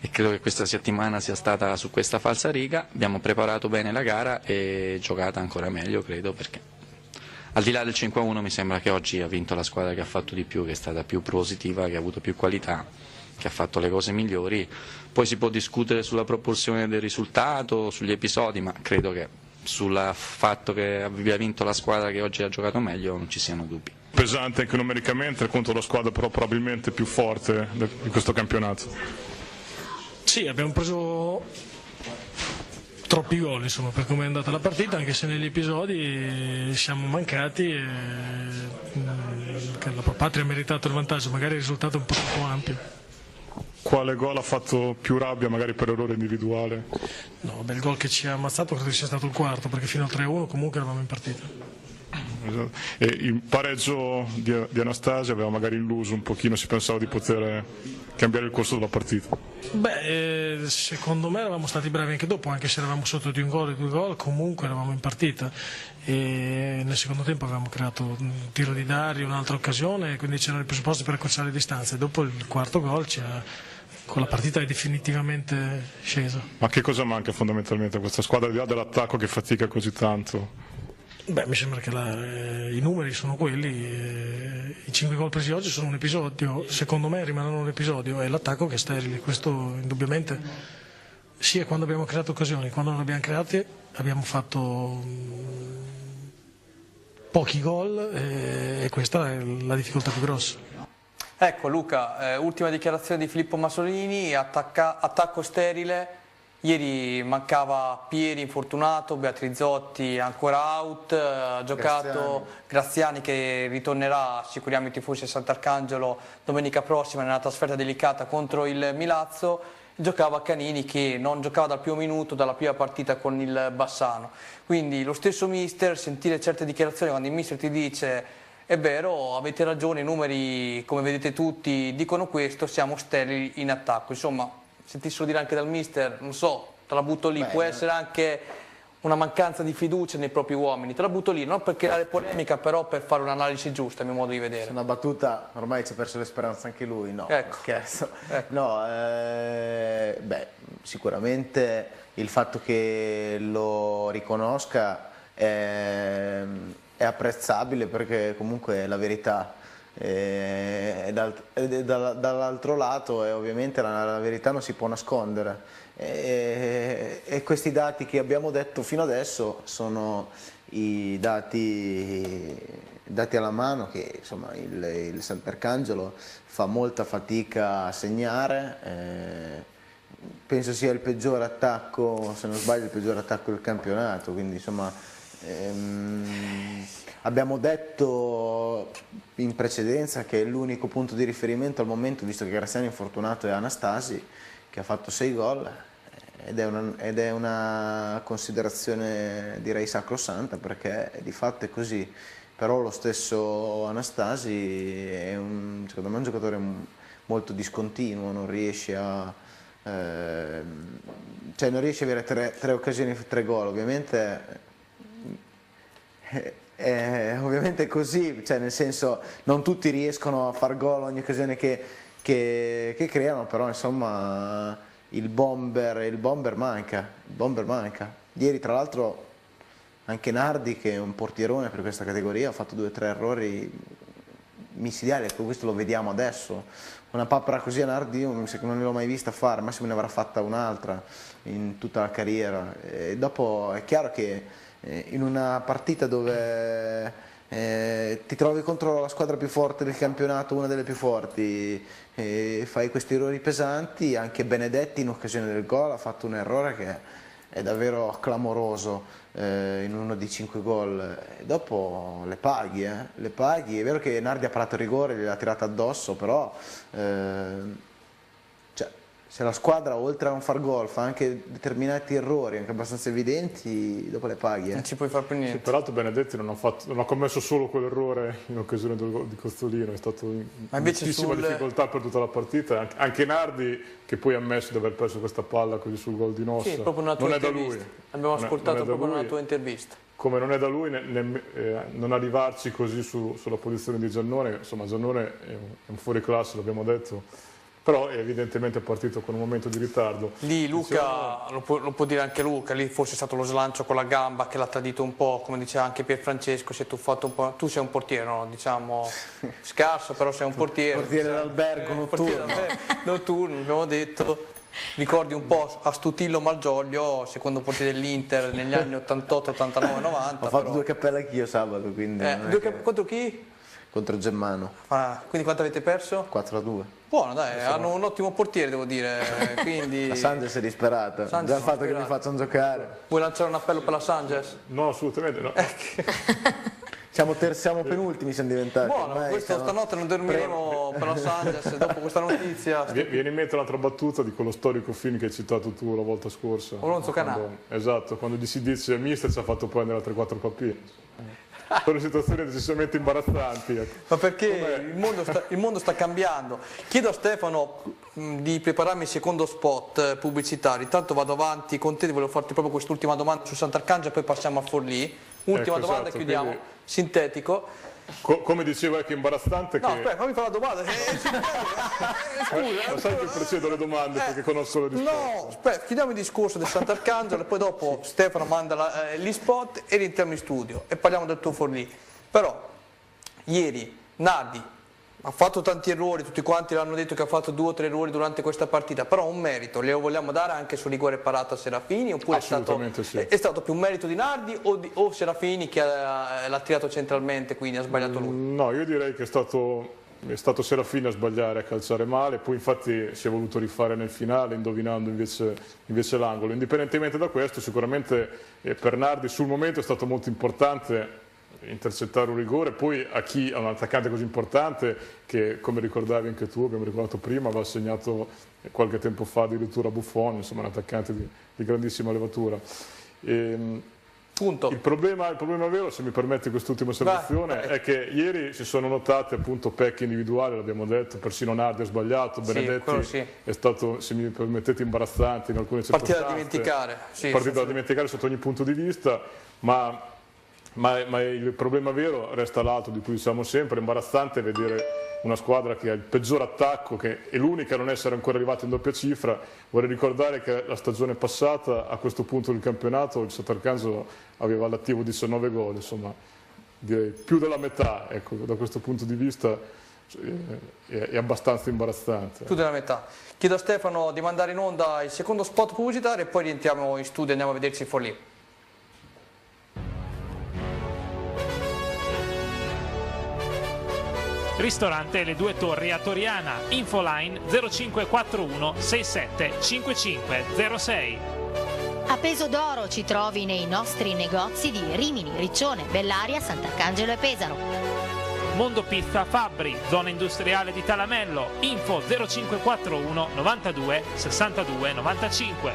E credo che questa settimana sia stata su questa falsariga, abbiamo preparato bene la gara e giocata ancora meglio, credo, perché al di là del 5-1 mi sembra che oggi ha vinto la squadra che ha fatto di più, che è stata più positiva, che ha avuto più qualità, che ha fatto le cose migliori. Poi si può discutere sulla proporzione del risultato, sugli episodi, ma credo che sul fatto che abbia vinto la squadra che oggi ha giocato meglio non ci siano dubbi. Pesante anche numericamente contro la squadra però probabilmente più forte di questo campionato. Sì, abbiamo preso troppi gol, insomma, per come è andata la partita, anche se negli episodi siamo mancati e la Patria ha meritato il vantaggio, magari il risultato è un po' troppo ampio. Quale gol ha fatto più rabbia, magari per errore individuale? No, il gol che ci ha ammazzato credo sia stato il quarto, perché fino al 3-1 comunque eravamo in partita. E il pareggio di Anastasia aveva magari illuso un pochino, si pensava di poter cambiare il corso della partita? Beh, secondo me eravamo stati bravi anche dopo, anche se eravamo sotto di un gol e 2 gol, comunque eravamo in partita e nel secondo tempo avevamo creato un tiro di Dario, un'altra occasione, quindi c'erano i presupposti per accorciare le distanze. Dopo il quarto gol con la partita è definitivamente scesa. Ma che cosa manca fondamentalmente a questa squadra, al di là dell'attacco che fatica così tanto? Beh, mi sembra che i numeri sono quelli, i 5 gol presi oggi sono un episodio, secondo me rimarranno un episodio, è l'attacco che è sterile, questo indubbiamente sia quando abbiamo creato occasioni, quando non le abbiamo create abbiamo fatto pochi gol e questa è la difficoltà più grossa. Ecco Luca, ultima dichiarazione di Filippo Masolini, attacco sterile. Ieri mancava Pieri infortunato, Beatrizzotti ancora out, ha giocato Graziani che ritornerà, assicuriamo i tifosi a Sant'Arcangelo domenica prossima nella trasferta delicata contro il Milazzo, giocava Canini che non giocava dal primo minuto dalla prima partita con il Bassano. Quindi lo stesso mister, sentire certe dichiarazioni quando il mister ti dice è vero, avete ragione, i numeri come vedete tutti dicono questo, siamo sterili in attacco, insomma. Sentissero dire anche dal mister, non so, te la butto lì, può essere anche una mancanza di fiducia nei propri uomini, te la butto lì, non per creare polemica, però per fare un'analisi giusta, a mio modo di vedere. Una battuta, ormai ci ha perso le speranze anche lui, no? Ecco. Scherzo. Ecco. No, beh, sicuramente il fatto che lo riconosca è apprezzabile perché comunque è la verità. Dall'altro lato ovviamente la verità non si può nascondere e questi dati che abbiamo detto fino adesso sono i dati alla mano che insomma il Sant'Arcangelo fa molta fatica a segnare, penso sia il peggior attacco, se non sbaglio il peggior attacco del campionato, quindi insomma abbiamo detto in precedenza che l'unico punto di riferimento al momento, visto che Graziani è infortunato, è Anastasi, che ha fatto 6 gol ed è una considerazione direi sacrosanta perché di fatto è così, però lo stesso Anastasi è secondo me un giocatore molto discontinuo, non riesce a non riesce a avere tre occasioni, 3 gol, ovviamente è così, cioè nel senso non tutti riescono a far gol ogni occasione che creano, però insomma il bomber manca, ieri tra l'altro Anche Nardi, che è un portierone per questa categoria, ha fatto 2 o 3 errori micidiali, ecco, questo lo vediamo adesso. Una papera così a Nardi io non l'ho mai vista fare, al massimo ne avrà fatta un'altra in tutta la carriera. E dopo è chiaro che in una partita dove ti trovi contro la squadra più forte del campionato, una delle più forti, fai questi errori pesanti. Anche Benedetti in occasione del gol ha fatto un errore che è davvero clamoroso in uno di 5 gol. E dopo le paghi, le paghi. È vero che Nardi ha parato il rigore, gliel'ha tirata addosso, però cioè, se la squadra oltre a non far gol fa anche determinati errori anche abbastanza evidenti, dopo le paghi. Non ci puoi fare più niente. Sì, peraltro Benedetti non ha commesso solo quell'errore in occasione del gol di Cozzolino, è stato in moltissima difficoltà per tutta la partita. Anche Nardi, che poi ha ammesso di aver perso questa palla così sul gol di Nossa, sì, proprio una tua non è da intervista. lui. Abbiamo ascoltato proprio una tua intervista. Come non è da lui non arrivarci così sulla posizione di Giannone. Insomma, Giannone è un fuoriclasse, l'abbiamo detto, però evidentemente è partito con un momento di ritardo. Lì Luca, lo può dire anche Luca, lì forse è stato lo slancio con la gamba che l'ha tradito un po', come diceva anche Pierfrancesco, si è tuffato un po'. Tu sei un portiere, no? Diciamo scarso, però sei un portiere. Portiere d'albergo notturno, abbiamo detto. Ricordi un po' a Stutillo Malgioglio, secondo portiere dell'Inter negli anni 88, 89, 90. Ho fatto 2 cappelle anch'io sabato, quindi... Contro chi? Contro Germano. Quindi quanto avete perso? 4-2. Buono, dai, hanno un ottimo portiere, devo dire. Quindi... La Sanchez è disperata, già il fatto che mi facciano giocare. Vuoi lanciare un appello per la Sanchez? No, assolutamente no. Siamo penultimi, siamo diventati. Buono, stanotte non dormiremo per la Sanchez dopo questa notizia. Viene in mente un'altra battuta di quello storico film che hai citato tu la volta scorsa. Olonzo Canà. Esatto, quando gli si dice mister ci ha fatto prendere altre 4 papine. Sono situazioni decisamente imbarazzanti. Ma perché il mondo sta cambiando. Chiedo a Stefano di prepararmi il secondo spot pubblicitario. Intanto vado avanti con te, volevo farti proprio quest'ultima domanda su Sant'Arcangelo e poi passiamo a Forlì. Ultima domanda e chiudiamo. Quindi... Sintetico. Come dicevo, è che imbarazzante no, che... aspetta, fammi fare la domanda. Scusa, sai che procedo le domande perché conosco le risposte. No, aspetta, chiudiamo il discorso del Sant'Arcangelo e poi dopo Stefano manda gli spot e rientriamo in studio e parliamo del tuo Forlì. Però, ieri Nardi ha fatto tanti errori, tutti quanti l'hanno detto che ha fatto 2 o 3 errori durante questa partita, però un merito glielo vogliamo dare anche sul rigore parato a Serafini, oppure è stato più un merito di Nardi o Serafini che l'ha tirato centralmente, quindi ha sbagliato lui? No, io direi che è stato Serafini a sbagliare, a calciare male, poi infatti si è voluto rifare nel finale indovinando invece l'angolo. Indipendentemente da questo, sicuramente per Nardi sul momento è stato molto importante intercettare un rigore, poi a un attaccante così importante che, come ricordavi anche tu, abbiamo ricordato prima, aveva segnato qualche tempo fa addirittura Buffon, insomma un attaccante di grandissima levatura. Punto. Il problema vero, se mi permetti quest'ultima osservazione, è che ieri si sono notate appunto pecche individuali, l'abbiamo detto, persino Nardi ha sbagliato, Benedetti è stato, se mi permettete, imbarazzante in alcune circostanze. Partita da dimenticare. Partita da dimenticare sotto ogni punto di vista, ma il problema vero resta l'altro di cui diciamo sempre, è imbarazzante vedere una squadra che ha il peggior attacco, che è l'unica a non essere ancora arrivata in doppia cifra. Vorrei ricordare che la stagione passata, a questo punto del campionato, il Sant'Arcangelo aveva all'attivo 19 gol, insomma direi più della metà, ecco, da questo punto di vista è abbastanza imbarazzante. Più della metà. Chiedo a Stefano di mandare in onda il secondo spot pubblicitario e poi rientriamo in studio e andiamo a vederci in Forlì. Ristorante Le Due Torri a Toriana, Infoline 0541 67 5506. A peso d'oro ci trovi nei nostri negozi di Rimini, Riccione, Bellaria, Sant'Arcangelo e Pesaro. Mondo Pizza Fabbri, zona industriale di Talamello, info 0541 92 62 95.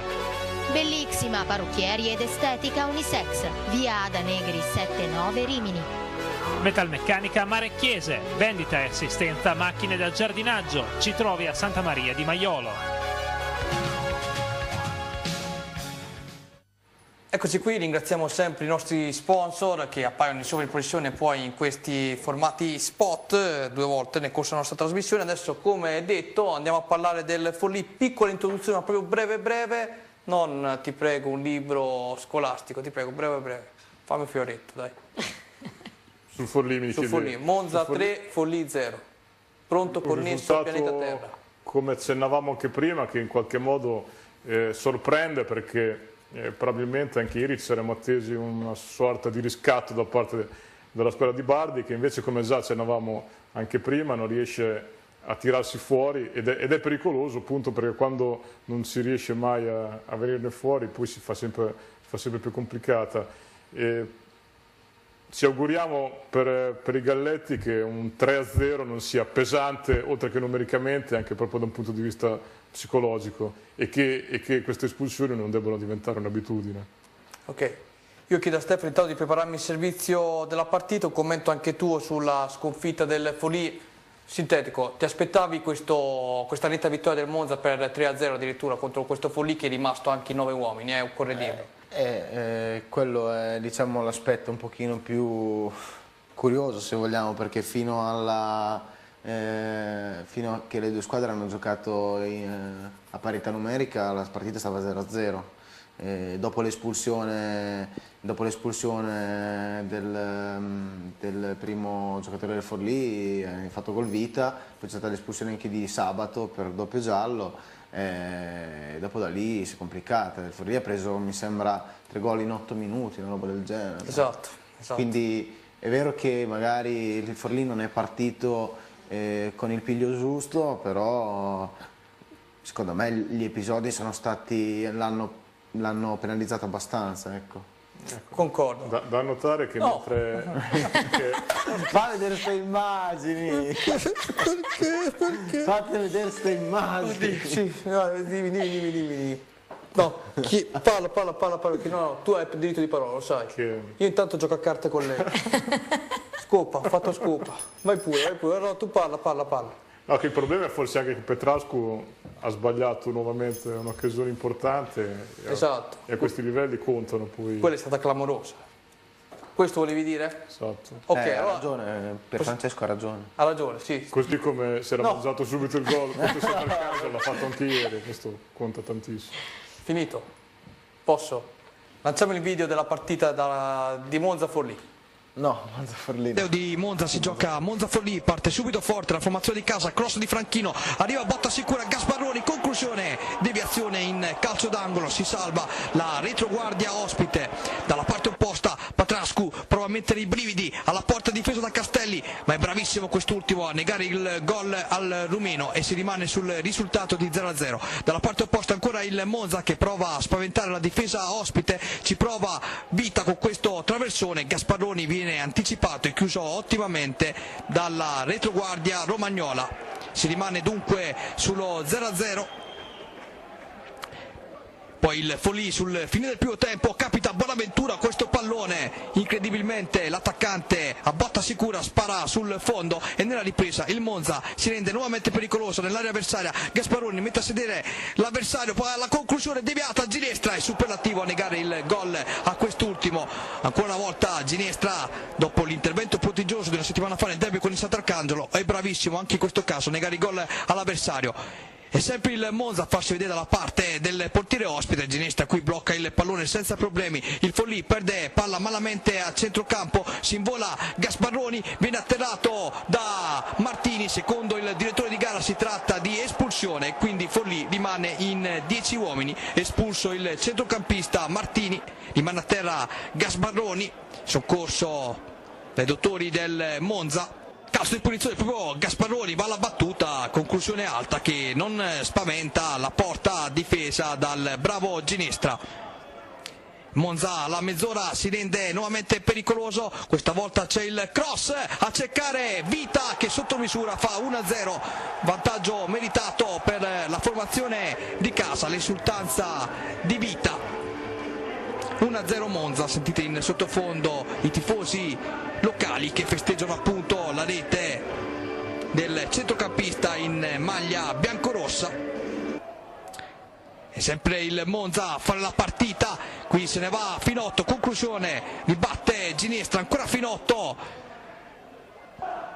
Bellissima parrucchieri ed estetica unisex, via Ada Negri 79 Rimini. Metalmeccanica Marecchiese, vendita e assistenza macchine da giardinaggio, ci trovi a Santa Maria di Maiolo. Eccoci qui, ringraziamo sempre i nostri sponsor che appaiono in sovraimpressione poi in questi formati spot 2 volte nel corso della nostra trasmissione. Adesso, come detto, andiamo a parlare del Forlì, piccola introduzione, ma proprio breve, non ti prego un libro scolastico, ti prego breve. Fammi fioretto, dai. Sul Forlì mi Sul Forlì. Monza 3, Forlì 0. Pronto, connesso al pianeta Terra. Come accennavamo anche prima, che in qualche modo sorprende, perché probabilmente anche ieri ci saremmo attesi una sorta di riscatto da parte della squadra di Bardi, che invece, come già accennavamo anche prima, non riesce a tirarsi fuori ed è pericoloso, appunto perché quando non si riesce mai a venirne fuori poi si fa sempre più complicata. Ci auguriamo per i Galletti che un 3-0 non sia pesante, oltre che numericamente, anche proprio da un punto di vista psicologico, e che queste espulsioni non debbano diventare un'abitudine. Ok, io chiedo a Stefano intanto di prepararmi il servizio della partita, un commento anche tuo sulla sconfitta del Forlì. Sintetico, ti aspettavi questa netta vittoria del Monza per 3-0 addirittura contro questo Forlì che è rimasto anche in 9 uomini, occorre dirlo. Quello è, diciamo, l'aspetto un pochino più curioso, se vogliamo, perché fino a che le due squadre hanno giocato a parità numerica la partita stava 0-0. Dopo l'espulsione del primo giocatore del Forlì, fatto gol vita, poi c'è stata l'espulsione anche di Sabato per doppio giallo, dopo da lì si è complicata. Il Forlì ha preso, mi sembra, 3 gol in 8 minuti, una roba del genere. Esatto. Quindi è vero che magari il Forlì non è partito con il piglio giusto, però secondo me gli episodi sono stati, l'hanno penalizzato abbastanza, ecco. Concordo. Da notare che mentre... Fa vedere queste immagini! Perché? Fate vedere queste immagini! Sì, no, dimmi. No, parla, perché no, tu hai il diritto di parola, lo sai. Io intanto gioco a carte con lei. Scopa, ho fatto scopa. Vai pure, no, tu parla. No, che il problema è forse anche che Petrascu ha sbagliato nuovamente un'occasione importante. Esatto. E a questi livelli contano poi. Quella è stata clamorosa. Questo volevi dire? Esatto. Ok, ha ragione, Francesco ha ragione. Ha ragione, sì. Così come si era mangiato subito il gol, l'ha fatto anche ieri, questo conta tantissimo. Finito. Posso? Lanciamo il video della partita di Monza-Forlì. No, Monza Forlì. Di Monza si gioca Monza-Forlì, parte subito forte la formazione di casa, cross di Franchino, arriva botta sicura Gasparroni, conclusione, deviazione in calcio d'angolo, si salva la retroguardia ospite. Dalla parte opposta Petrascu prova a mettere i brividi alla porta difesa da Castelli, ma è bravissimo quest'ultimo a negare il gol al rumeno e si rimane sul risultato di 0-0. Dalla parte opposta ancora il Monza che prova a spaventare la difesa ospite, ci prova Vita con questo traversone, Gasparroni viene anticipato e chiuso ottimamente dalla retroguardia romagnola. Si rimane dunque sullo 0-0. Poi il Forlì sul fine del primo tempo capita Bonaventura questo pallone, incredibilmente l'attaccante a botta sicura spara sul fondo e nella ripresa il Monza si rende nuovamente pericoloso nell'area avversaria. Gasparroni mette a sedere l'avversario, poi alla conclusione deviata Ginestra è superlativo a negare il gol a quest'ultimo. Ancora una volta Ginestra, dopo l'intervento prodigioso di una settimana fa nel derby con il Sant'Arcangelo, è bravissimo anche in questo caso a negare il gol all'avversario. È sempre il Monza a farsi vedere dalla parte del portiere ospite, Ginestra qui blocca il pallone senza problemi, il Forlì perde palla malamente a centrocampo, si invola Gasparroni, viene atterrato da Martini, secondo il direttore di gara si tratta di espulsione, quindi Forlì rimane in 10 uomini, espulso il centrocampista Martini, rimane a terra Gasparroni, soccorso dai dottori del Monza. Calcio di punizione proprio Gasparroni, va alla battuta, conclusione alta che non spaventa la porta difesa dal bravo Ginestra. Monza alla mezz'ora si rende nuovamente pericoloso, questa volta c'è il cross a cercare Vita che sotto misura fa 1-0, vantaggio meritato per la formazione di casa, l'esultanza di Vita. 1-0 Monza, sentite in sottofondo i tifosi locali che festeggiano appunto la rete del centrocampista in maglia biancorossa. È sempre il Monza a fare la partita, qui se ne va Finotto, conclusione, ribatte Ginestra, ancora Finotto,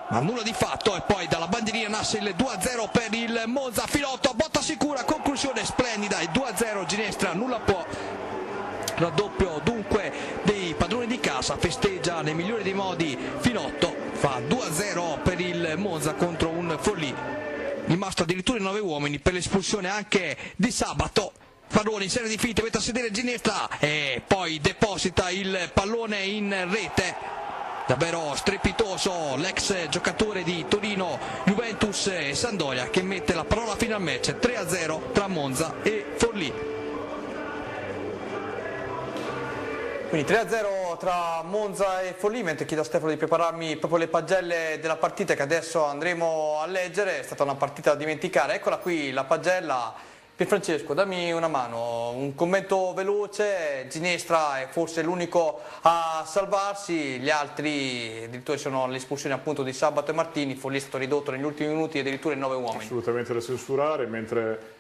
ma nulla di fatto e poi dalla bandierina nasce il 2-0 per il Monza, Finotto a botta sicura, conclusione splendida, il 2-0 Ginestra nulla può. Raddoppio dunque dei padroni di casa. Massa festeggia nel migliore dei modi Finotto, fa 2-0 per il Monza contro un Forlì. Rimasto addirittura in 9 uomini per l'espulsione anche di Sabato. Pallone in serie di finte, mette a sedere Ginestra e poi deposita il pallone in rete. Davvero strepitoso l'ex giocatore di Torino, Juventus e Sampdoria che mette la parola fine al match, 3-0 tra Monza e Forlì. Quindi 3-0 tra Monza e Forlì, mentre chiedo a Stefano di prepararmi proprio le pagelle della partita che adesso andremo a leggere. È stata una partita da dimenticare, eccola qui la pagella. Pierfrancesco, dammi una mano, un commento veloce. Ginestra è forse l'unico a salvarsi, gli altri addirittura sono l'espulsione appunto di Sabato e Martini. Forlì è stato ridotto negli ultimi minuti addirittura in 9 uomini. Assolutamente da censurare, mentre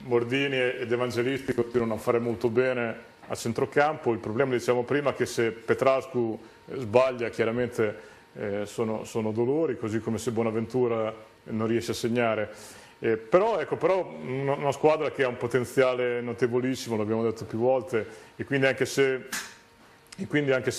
Mordini ed Evangelisti continuano a fare molto bene a centrocampo. Il problema, diciamo prima, è che se Petrascu sbaglia chiaramente sono dolori, così come se Bonaventura non riesce a segnare. Però una squadra che ha un potenziale notevolissimo, l'abbiamo detto più volte, e quindi anche se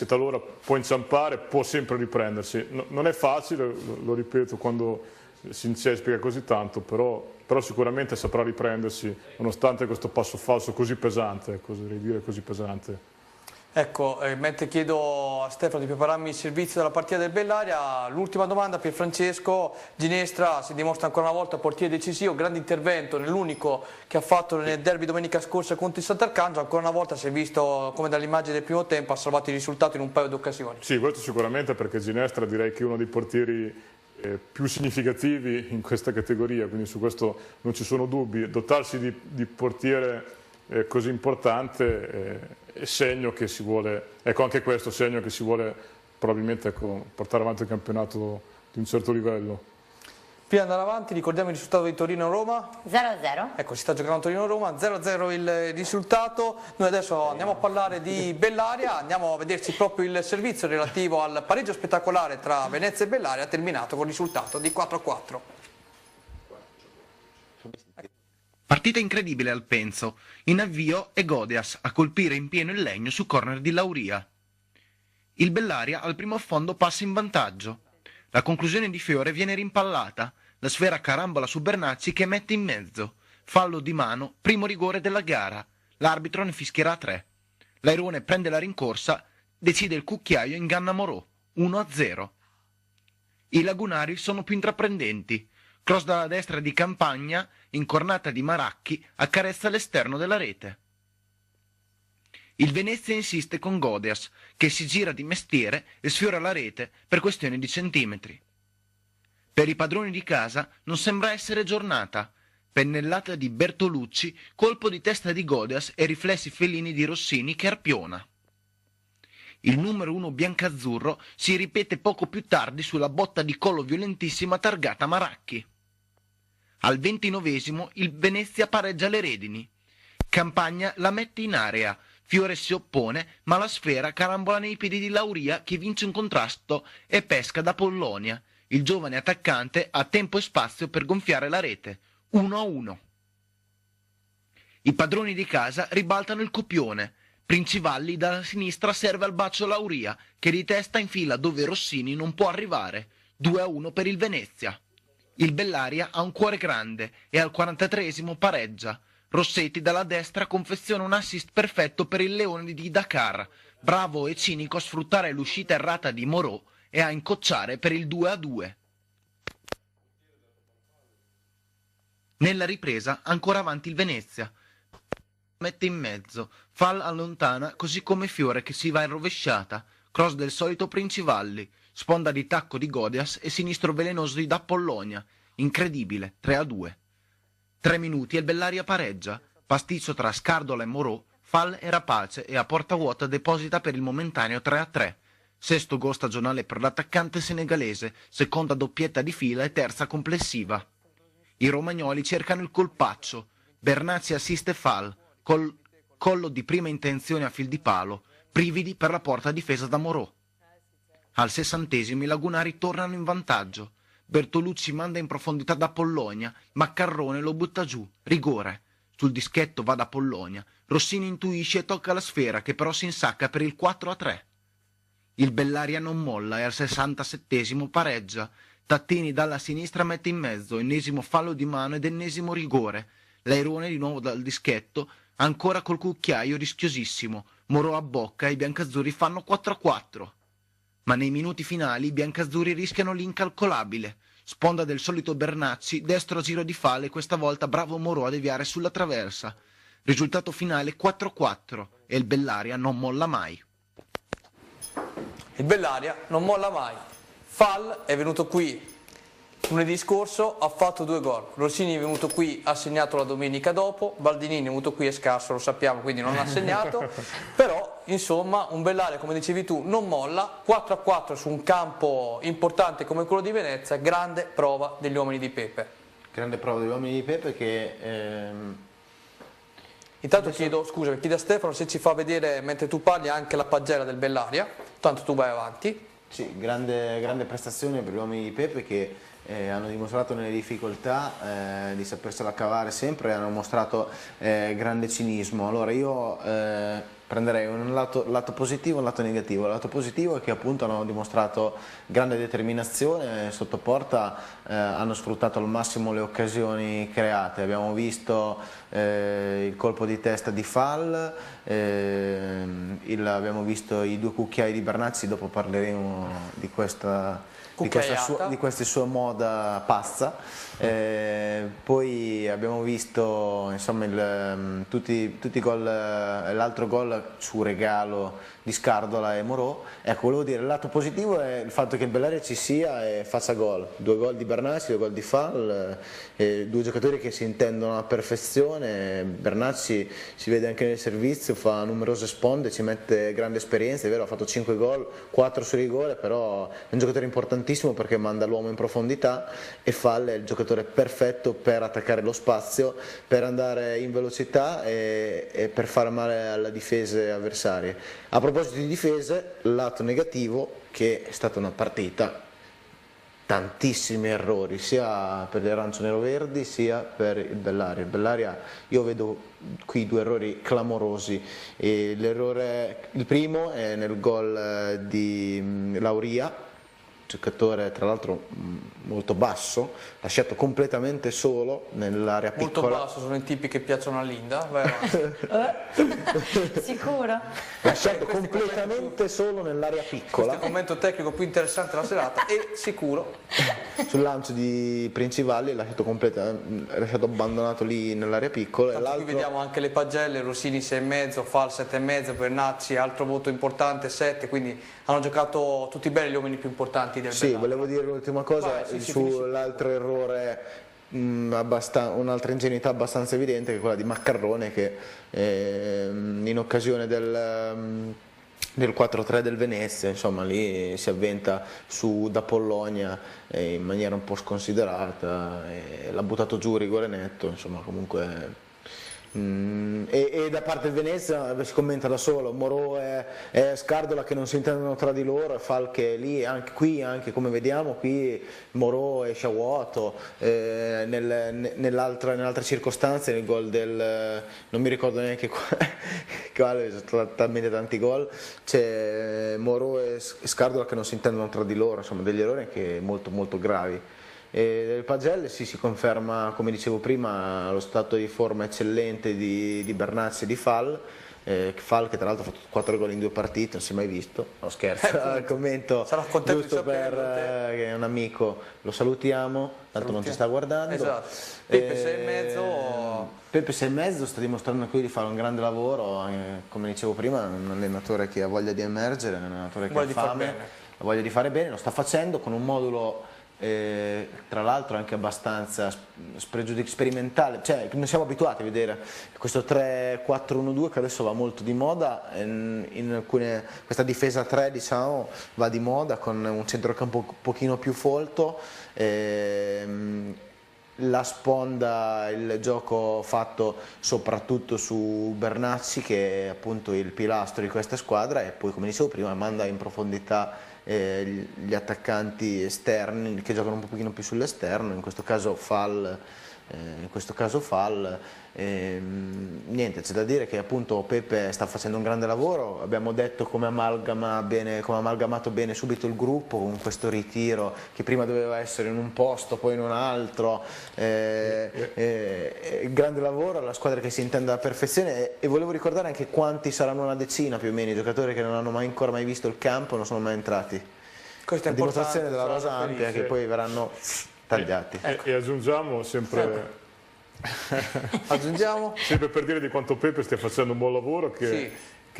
talora può inciampare, può sempre riprendersi. Non è facile, lo ripeto, quando si incespica così tanto, però sicuramente saprà riprendersi nonostante questo passo falso così pesante, oserei dire così pesante. Ecco, mentre chiedo a Stefano di prepararmi il servizio della partita del Bellaria, l'ultima domanda per Francesco. Ginestra si dimostra ancora una volta portiere decisivo, grande intervento nell'unico che ha fatto nel derby domenica scorsa contro il Sant'Arcangelo, ancora una volta si è visto come dall'immagine del primo tempo ha salvato il risultato in un paio di occasioni. Sì, questo sicuramente, perché Ginestra direi che è uno dei portieri più significativi in questa categoria, quindi su questo non ci sono dubbi. Dotarsi di portiere così importante è segno che si vuole, anche questo segno che si vuole probabilmente portare avanti il campionato di un certo livello. Prima di andare avanti ricordiamo il risultato di Torino-Roma. 0-0. Ecco, si sta giocando Torino-Roma, 0-0 il risultato. Noi adesso andiamo a parlare di Bellaria, andiamo a vederci proprio il servizio relativo al pareggio spettacolare tra Venezia e Bellaria, terminato con il risultato di 4-4. Partita incredibile al Penzo, in avvio è Godias a colpire in pieno il legno su corner di Lauria. Il Bellaria al primo affondo passa in vantaggio. La conclusione di Fiore viene rimpallata, la sfera carambola su Bernacci che mette in mezzo. Fallo di mano, primo rigore della gara. L'arbitro ne fischierà 3. L'Airone prende la rincorsa, decide il cucchiaio e inganna Morò, 1-0. I lagunari sono più intraprendenti. Cross dalla destra di Campagna, incornata di Maracchi, accarezza l'esterno della rete. Il Venezia insiste con Godias, che si gira di mestiere e sfiora la rete per questione di centimetri. Per i padroni di casa non sembra essere giornata. Pennellata di Bertolucci, colpo di testa di Godias e riflessi felini di Rossini che arpiona. Il numero 1 biancazzurro si ripete poco più tardi sulla botta di collo violentissima targata Maracchi. Al 29esimo il Venezia pareggia le redini. Campagna la mette in area, Fiore si oppone, ma la sfera carambola nei piedi di Lauria che vince un contrasto e pesca da Pollonia. Il giovane attaccante ha tempo e spazio per gonfiare la rete, 1-1. I padroni di casa ribaltano il copione. Princivalli dalla sinistra serve al bacio Lauria, che di testa infila dove Rossini non può arrivare, 2-1 per il Venezia. Il Bellaria ha un cuore grande e al 43esimo pareggia. Rossetti dalla destra confeziona un assist perfetto per il Leone di Dakar, bravo e cinico a sfruttare l'uscita errata di Morò e a incocciare per il 2-2. Nella ripresa ancora avanti il Venezia. Mette in mezzo, Fall allontana così come Fiore che si va in rovesciata, cross del solito Princivalli, sponda di tacco di Godias e sinistro velenoso di D'Apollonia, incredibile, 3-2. 3 minuti e il Bellaria pareggia, pasticcio tra Scardola e Morò, Fall e Rapace e a porta vuota deposita per il momentaneo 3-3. Sesto gol stagionale per l'attaccante senegalese, seconda doppietta di fila e terza complessiva. I romagnoli cercano il colpaccio, Bernacci assiste Fall, collo di prima intenzione a fil di palo, brividi per la porta difesa da Morò. Al 60esimo i lagunari tornano in vantaggio. Bertolucci manda in profondità da Pollonia, ma Carrone lo butta giù, rigore. Sul dischetto va da Pollonia, Rossini intuisce e tocca la sfera che però si insacca per il 4-3. Il Bellaria non molla e al 67esimo pareggia. Tattini dalla sinistra mette in mezzo, ennesimo fallo di mano ed ennesimo rigore. L'airone di nuovo dal dischetto, ancora col cucchiaio rischiosissimo. Morò a bocca e i biancazzurri fanno 4-4. Ma nei minuti finali i biancazzurri rischiano l'incalcolabile. Sponda del solito Bernacci, destro a giro di Fall e questa volta bravo Morò a deviare sulla traversa. Risultato finale 4-4 e il Bellaria non molla mai. Il Bellaria non molla mai. Fall è venuto qui lunedì scorso, ha fatto 2 gol. Rossini è venuto qui, ha segnato la domenica dopo. Baldinini è venuto qui, è scarso, lo sappiamo, quindi non ha segnato. Però, insomma, un Bellaria, come dicevi tu, non molla. 4-4 su un campo importante come quello di Venezia. Grande prova degli uomini di Pepe. Grande prova degli uomini di Pepe che... Intanto chiedo a Stefano se ci fa vedere, mentre tu parli, anche la pagella del Bellaria. Tanto tu vai avanti. Sì, grande prestazione per gli uomini di Pepe che hanno dimostrato nelle difficoltà di sapersela cavare sempre e hanno mostrato grande cinismo. Allora io prenderei un lato positivo e un lato negativo. Il lato positivo è che appunto hanno dimostrato grande determinazione, sotto porta hanno sfruttato al massimo le occasioni create. Abbiamo visto il colpo di testa di Fall, abbiamo visto i 2 cucchiai di Bernacci, dopo parleremo di questa sua moda pazza. Poi abbiamo visto insomma tutti i gol, l'altro gol su regalo di Scardola e Morò. Ecco, volevo dire, il lato positivo è il fatto che il Bellaria ci sia e faccia gol. 2 gol di Bernacci, 2 gol di Fall, 2 giocatori che si intendono a perfezione. Bernacci si vede anche nel servizio, fa numerose sponde, ci mette grande esperienza, è vero, ha fatto 5 gol, 4 su rigore, però è un giocatore importantissimo perché manda l'uomo in profondità, e Fall è il giocatore perfetto per attaccare lo spazio, per andare in velocità e per fare male alle difese avversarie. A proposito di difese, lato negativo che è stata una partita, tantissimi errori sia per gli arancio-nero-verdi sia per il Bellaria. Il Bellaria, io vedo qui 2 errori clamorosi. Il primo è nel gol di Lauria, giocatore tra l'altro molto basso, lasciato completamente solo nell'area piccola. Molto basso, sono i tipi che piacciono a Linda. Sicuro? Lasciato completamente solo nell'area piccola. Questo è il commento tecnico più interessante della serata, e sicuro. Sul lancio di Principali lasciato abbandonato lì nell'area piccola. E qui vediamo anche le pagelle, Rossini 6,5, Fall 7,5, Bernacci altro voto importante 7, quindi hanno giocato tutti bene gli uomini più importanti del Bellaria. Sì, volevo dire l'ultima cosa sull'altro errore, un'altra ingenuità abbastanza evidente, che è quella di Maccarrone, che in occasione del 4-3 del Venezia, insomma lì si avventa da Pollonia in maniera un po' sconsiderata e l'ha buttato giù, rigore netto, insomma comunque. E da parte del Venezia si commenta da solo, Morò e Scardola che non si intendono tra di loro, e Fall che lì, anche come vediamo qui Morò esce a vuoto, nell'altra circostanza, nel gol non mi ricordo neanche quale, sono talmente tanti gol, c'è Morò e Scardola che non si intendono tra di loro, insomma degli errori anche molto molto gravi. E del Pagelle si conferma, come dicevo prima, lo stato di forma eccellente di Bernacci e di Fall. Fall che tra l'altro ha fatto 4 gol in 2 partite, non si è mai visto, no scherzo, commento giusto per che è un amico, lo salutiamo, tanto non ci sta guardando. Esatto. Pepe 6,5. Pepe 6,5 sta dimostrando qui di fare un grande lavoro, come dicevo prima, è un allenatore che ha voglia di emergere, un allenatore che ha fame, ha voglia di fare bene, lo sta facendo con un modulo tra l'altro anche abbastanza sperimentale, cioè non siamo abituati a vedere questo 3-4-1-2 che adesso va molto di moda, questa difesa 3 diciamo va di moda, con un centrocampo un pochino più folto, la sponda, il gioco fatto soprattutto su Bernacci che è appunto il pilastro di questa squadra, e poi come dicevo prima manda in profondità gli attaccanti esterni che giocano un pochino più sull'esterno, in questo caso Fall in questo caso fall. Niente, c'è da dire che appunto Pepe sta facendo un grande lavoro, abbiamo detto come ha amalgamato bene subito il gruppo con questo ritiro che prima doveva essere in un posto poi in un altro, grande lavoro, la squadra che si intende alla perfezione, e volevo ricordare anche quanti saranno, una decina più o meno, i giocatori che non hanno ancora mai visto il campo, non sono mai entrati. Questa è la dimostrazione della importante, rosa ampia che poi verranno tagliati. E aggiungiamo sempre... Aggiungiamo sempre per dire di quanto Pepe stia facendo un buon lavoro, che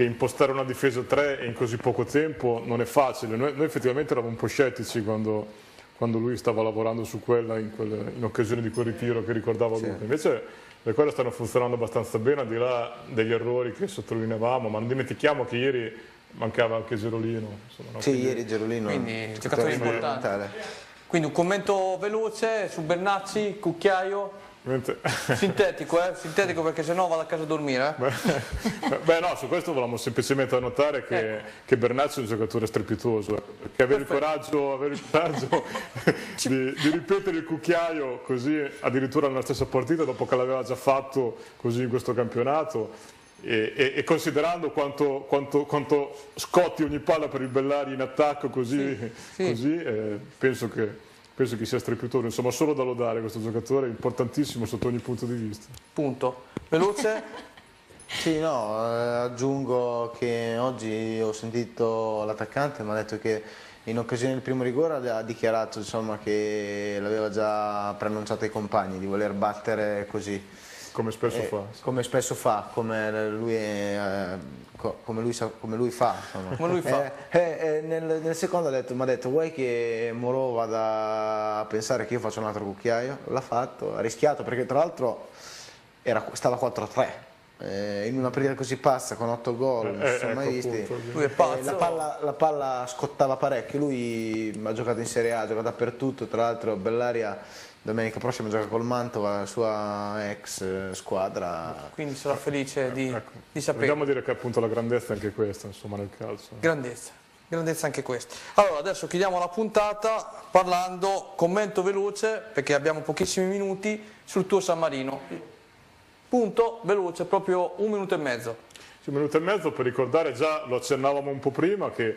impostare una difesa 3 in così poco tempo non è facile. Noi effettivamente eravamo un po' scettici quando lui stava lavorando su quella in occasione di quel ritiro che ricordava Luca. Invece le cose stanno funzionando abbastanza bene, al di là degli errori che sottolineavamo, ma non dimentichiamo che ieri mancava anche Gerolino. Insomma, no? Sì, ieri Gerolino, quindi giocatore importante. Quindi un commento veloce su Bernacci, Cucchiaio. Sintetico perché sennò vado a casa a dormire. Beh no, su questo volevamo semplicemente annotare che Bernacci è un giocatore strepitoso, perché avere il coraggio di ripetere il Cucchiaio così addirittura nella stessa partita dopo che l'aveva già fatto così in questo campionato, e considerando quanto scotti ogni palla per il Bellari in attacco così, penso che sia strepitoso, insomma solo da lodare questo giocatore, importantissimo sotto ogni punto di vista. Punto. Veloce? Sì, no, aggiungo che oggi ho sentito l'attaccante, mi ha detto che in occasione del primo rigore ha dichiarato, insomma, che l'aveva già preannunciato ai compagni di voler battere così. Come spesso fa. Come spesso fa, come lui fa. Come lui fa. Nel secondo mi ha detto vuoi che Moro vada a pensare che io faccio un altro Cucchiaio? L'ha fatto, ha rischiato, perché tra l'altro stava 4-3. In una partita così pazza con 8 gol, non si sono mai visti. Lui è pazzo. La palla scottava parecchio, lui ha giocato in Serie A, ha giocato dappertutto, tra l'altro Bellaria domenica prossima gioca col Mantova, la sua ex squadra. Quindi sarà felice di sapere. Vogliamo dire che appunto la grandezza è anche questa, insomma, nel calcio. Grandezza anche questa. Allora adesso chiudiamo la puntata parlando, commento veloce perché abbiamo pochissimi minuti, sul tuo San Marino. Punto veloce, proprio 1 minuto e mezzo. Sì, 1 minuto e mezzo per ricordare, già lo accennavamo un po' prima, che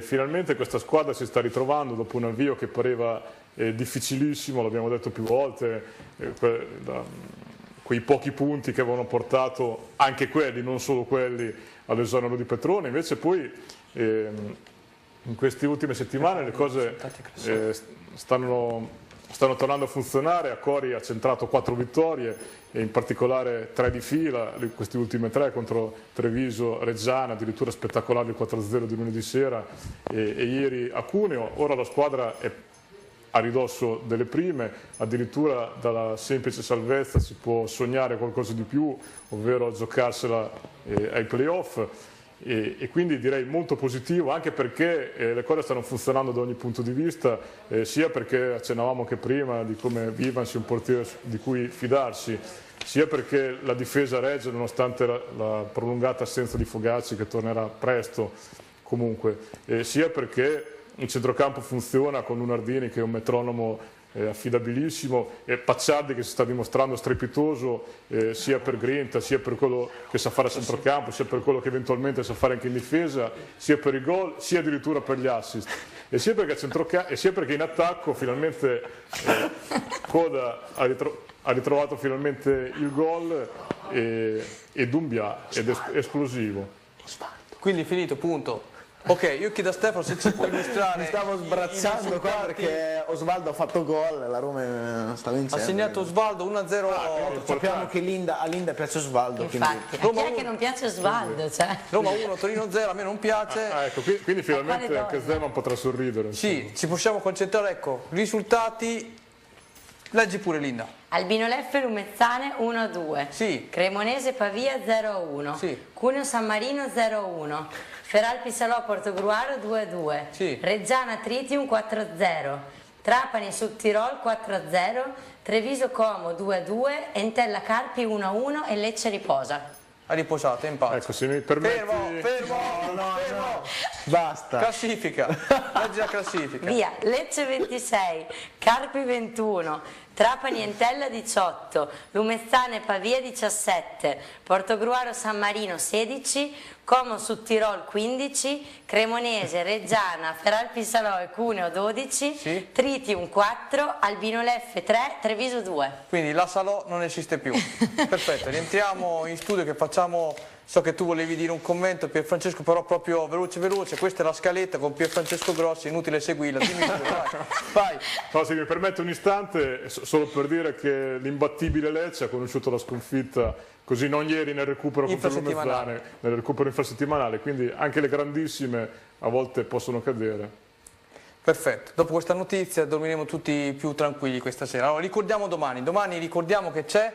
finalmente questa squadra si sta ritrovando dopo un avvio che pareva difficilissimo, l'abbiamo detto più volte, quei pochi punti che avevano portato anche quelli, non solo quelli, all'esonero di Petrone. Invece poi in queste ultime settimane le cose stanno tornando a funzionare. Acori ha centrato 4 vittorie e in particolare 3 di fila, queste ultime 3 contro Treviso, Reggiana, addirittura spettacolare il 4-0 di lunedì sera, e ieri a Cuneo. Ora la squadra è a ridosso delle prime, addirittura dalla semplice salvezza si può sognare qualcosa di più, ovvero giocarsela ai playoff, e quindi direi molto positivo, anche perché le cose stanno funzionando da ogni punto di vista, sia perché accennavamo anche prima di come Vivan sia un portiere di cui fidarsi, sia perché la difesa regge nonostante la prolungata assenza di Fogacci, che tornerà presto comunque, sia perché il centrocampo funziona con Lunardini che è un metronomo affidabilissimo, e Pacciardi che si sta dimostrando strepitoso sia per grinta, sia per quello che sa fare a centrocampo, sia per quello che eventualmente sa fare anche in difesa, sia per i gol, sia addirittura per gli assist, e sia perché in attacco finalmente Coda ha ritrovato finalmente il gol, e Dumbia ed esplosivo. Quindi finito, punto. Ok, io chiedo a Stefano se ci può illustrare. Mi stavo sbarazzando qua perché Osvaldo ha fatto gol, la Roma sta vincendo. Ha segnato Osvaldo 1-0. Sappiamo che a Linda piace Osvaldo. Infatti, a chi è che non piace Osvaldo? Cioè. Roma 1, Torino 0, a me non piace. Ecco, quindi finalmente anche Zeman potrà sorridere. Sì, ci possiamo concentrare, ecco, risultati. Leggi pure Linda. Albino Leffe Lumezzane 1-2. Sì. Cremonese Pavia 0-1. Sì. Cuneo San Marino 0-1. Feralpi Salò Portogruaro 2-2. Sì. Reggiana Tritium 4-0. Trapani Subtirol 4-0. Treviso Como 2-2. Entella Carpi 1-1 e Lecce riposa. Ha riposato, è in pace. Ecco, se mi permetti... Fermo! Basta. Classifica, leggi la classifica. Via, Lecce 26, Carpi 21, Trapani Entella 18, Lumezzane Pavia 17, Portogruaro San Marino 16, Como Sud Tirol 15, Cremonese, Reggiana, Feralpi Salò e Cuneo 12, Tritium 4, Albino Leffe 3, Treviso 2. Quindi la Salò non esiste più. Perfetto, rientriamo in studio che facciamo, so che tu volevi dire un commento Pierfrancesco, però proprio veloce, questa è la scaletta con Pierfrancesco Grossi, inutile seguirla, dimmi tu, vai. No, se mi permette un istante, solo per dire che l'imbattibile Lecce ha conosciuto la sconfitta così non ieri nel recupero contro Lumezzane, nel recupero infrasettimanale, quindi anche le grandissime a volte possono cadere. Perfetto, dopo questa notizia dormiremo tutti più tranquilli questa sera. Allora ricordiamo domani ricordiamo che c'è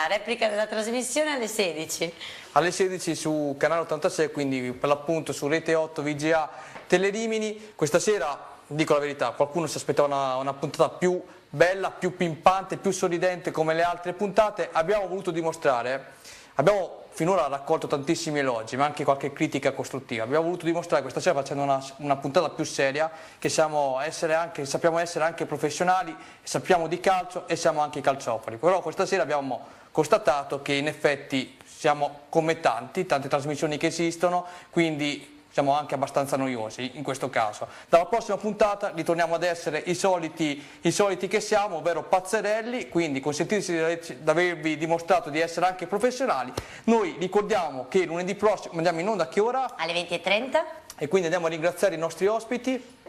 replica della trasmissione alle 16. Alle 16 su Canale 86, quindi per l'appunto su Rete 8 VGA Telerimini. Questa sera, dico la verità, qualcuno si aspettava una puntata più bella, più pimpante, più sorridente come le altre puntate. Abbiamo voluto dimostrare, abbiamo finora raccolto tantissimi elogi ma anche qualche critica costruttiva, abbiamo voluto dimostrare questa sera facendo una puntata più seria che sappiamo essere anche professionali, sappiamo di calcio e siamo anche calciofoni. Però questa sera abbiamo constatato che in effetti siamo come tante trasmissioni che esistono, quindi siamo anche abbastanza noiosi in questo caso. Dalla prossima puntata ritorniamo ad essere i soliti che siamo, ovvero pazzerelli, quindi consentiteci di avervi dimostrato di essere anche professionali. Noi ricordiamo che lunedì prossimo andiamo in onda a che ora? Alle 20:30. E quindi andiamo a ringraziare i nostri ospiti.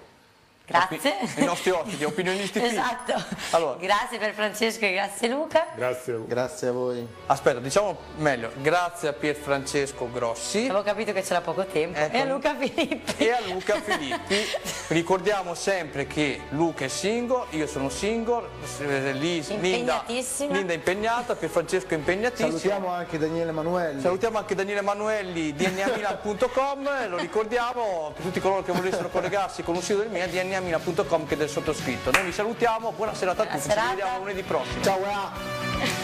Grazie. I nostri ospiti, opinionisti. Esatto. Allora. Grazie per Francesco e grazie Luca. Grazie a voi. Aspetta, diciamo meglio, grazie a Pierfrancesco Grossi. Avevo capito che c'era poco tempo. Ecco. E a Luca Filippi. Ricordiamo sempre che Luca è single, io sono single, Linda è impegnata, Pierfrancesco è impegnatissimo. Salutiamo anche Daniele Manuelli di dnamilan.com, lo ricordiamo per tutti coloro che volessero collegarsi con un sito del mio, dnamilan.com che è del sottoscritto. Noi vi salutiamo, buona serata a tutti, ci vediamo lunedì prossimo. Ciao.